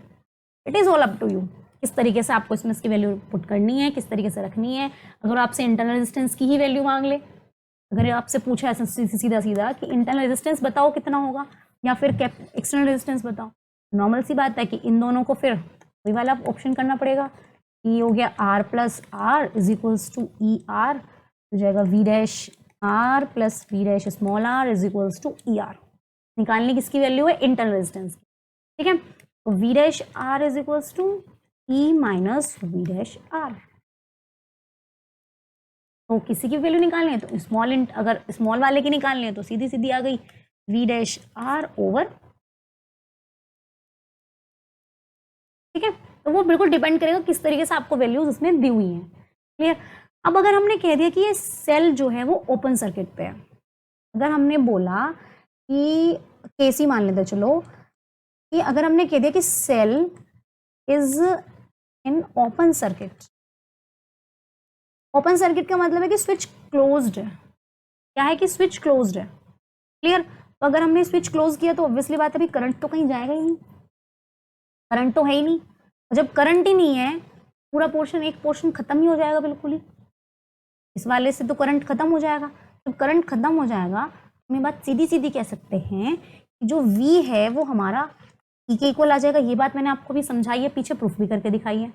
It is all up to you किस तरीके से आपको इसमें इसकी वैल्यू पुट करनी है, किस तरीके से रखनी है। अगर आपसे इंटरनल रेजिस्टेंस की ही वैल्यू मांग ले, अगर आपसे पूछा है सीधा सीधा कि इंटरनल रेजिस्टेंस बताओ कितना होगा या फिर एक्सटर्नल रेजिस्टेंस बताओ, नॉर्मल सी बात है कि इन दोनों को फिर वही वाला ऑप्शन करना पड़ेगा। ये हो गया R plus R is equals to E R, हो जाएगा V dash R plus V dash small R is equals to E R. निकालने किसकी वैल्यू है, इंटरनल रेजिस्टेंस की, ठीक है। तो V dash R is equals to E minus V dash R. तो किसी की वैल्यू निकालनी है तो स्मॉल, अगर स्मॉल वाले की निकालनी है तो सीधी सीधी आ गई वी डैश आर ओवर, ठीक है। तो वो बिल्कुल डिपेंड करेगा किस तरीके से आपको वैल्यूज उसमें दी हुई हैं। क्लियर। अब अगर हमने कह दिया कि ये सेल जो है वो ओपन सर्किट पे है, अगर हमने बोला कि केसी मान लेते, चलो कि अगर हमने कह दिया कि cell is in open circuit, open circuit का मतलब है कि स्विच क्लोज्ड है, क्या है कि स्विच क्लोज्ड है। क्लियर। तो अगर हमने स्विच क्लोज किया तो ऑब्वियसली बात है अभी करंट तो कहीं जाएगा ही नहीं, करंट तो है ही नहीं, और जब करंट ही नहीं है पूरा पोर्शन, एक पोर्शन खत्म ही हो जाएगा बिल्कुल ही, इस वाले से तो करंट खत्म हो जाएगा। जब करंट खत्म हो जाएगा तो हम बात सीधी सीधी कह सकते हैं कि जो V है वो हमारा E के इक्वल आ जाएगा। ये बात मैंने आपको भी समझाई है, पीछे प्रूफ भी करके दिखाई है,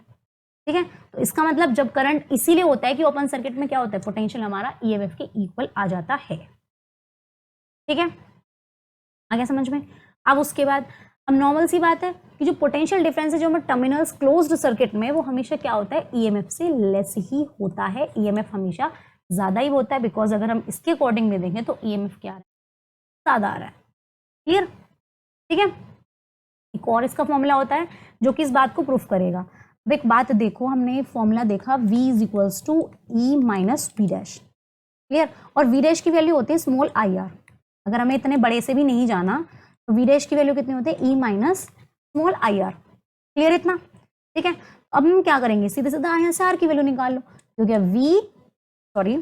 ठीक है। तो इसका मतलब जब करंट, इसीलिए होता है कि ओपन सर्किट में क्या होता है, पोटेंशियल हमारा ईएमएफ के इक्वल आ जाता है, ठीक है। आगे समझ में। अब उसके बाद अब नॉर्मल सी बात है कि जो पोटेंशियल डिफरेंस है जो हमारे टर्मिनल्स क्लोज्ड सर्किट में, वो हमेशा क्या होता है, ईएमएफ से लेस ही होता है। ईएमएफ हमेशा ज्यादा ही होता है, बिकॉज अगर हम इसके अकॉर्डिंग में देखें तो ईएमएफ क्या आ रहा है, ज्यादा आ रहा है। क्लियर, ठीक है। एक और इसका फॉर्मूला होता है जो कि इस बात को प्रूफ करेगा। अब एक बात देखो, हमने फॉर्मूला देखा V is equals to E minus V dash. Clear. और वी डैश की वैल्यू होती है स्मॉल आई आर। अगर हमें इतने बड़े से भी नहीं जाना तो वी डैश की वैल्यू कितनी होती है, E minus small I R. Clear इतना, ठीक है। अब हम क्या करेंगे, सीधे सीधा यहाँ से आर की वैल्यू निकाल लो, तो क्या V, सॉरी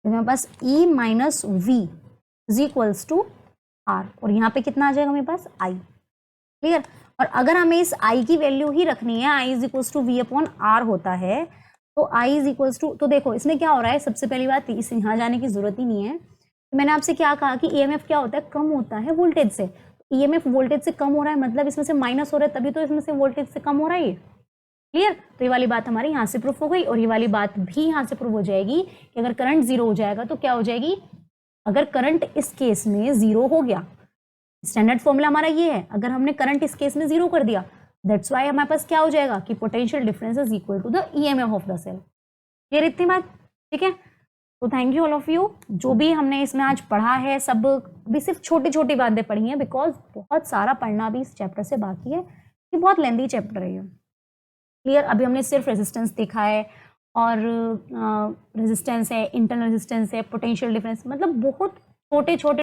मेरे पास E minus V is equals to R, और यहाँ पे कितना आ जाएगा मेरे पास I। क्लियर। और अगर हमें इस I की वैल्यू ही रखनी है, I is equals to V upon R होता है, तो I इज इक्वल्स टू, तो देखो इसमें क्या हो रहा है, सबसे पहली बात इस यहाँ जाने की जरूरत ही नहीं है। तो मैंने आपसे क्या कहा कि EMF क्या होता है, कम होता है वोल्टेज से। EMF वोल्टेज से कम हो रहा है, मतलब इसमें से माइनस हो रहा है, तभी तो इसमें से वोल्टेज से कम हो रहा है ये। क्लियर। तो ये वाली बात हमारी यहाँ से प्रूफ हो गई, और ये वाली बात भी यहाँ से प्रूफ हो जाएगी कि अगर करंट जीरो हो जाएगा तो क्या हो जाएगी, अगर करंट इस केस में जीरो हो गया, स्टैंडर्ड फॉर्मूला हमारा ये है, अगर हमने करंट इस केस में जीरो कर दिया, दैट्स वाई हमारे पास क्या हो जाएगा कि potential difference is equal to the EMF of the cell. Clear इतनी बात, ठीक है। तो thank you all of you, जो भी हमने इसमें आज पढ़ा है सब भी सिर्फ छोटी छोटी बातें पढ़ी हैं, बिकॉज बहुत सारा पढ़ना भी इस चैप्टर से बाकी है, ये बहुत लेंदी चैप्टर है ये। क्लियर। अभी हमने सिर्फ रेजिस्टेंस देखा है, और रेजिस्टेंस है, इंटरनल रेजिस्टेंस है, पोटेंशियल डिफरेंस, मतलब बहुत छोटे छोटे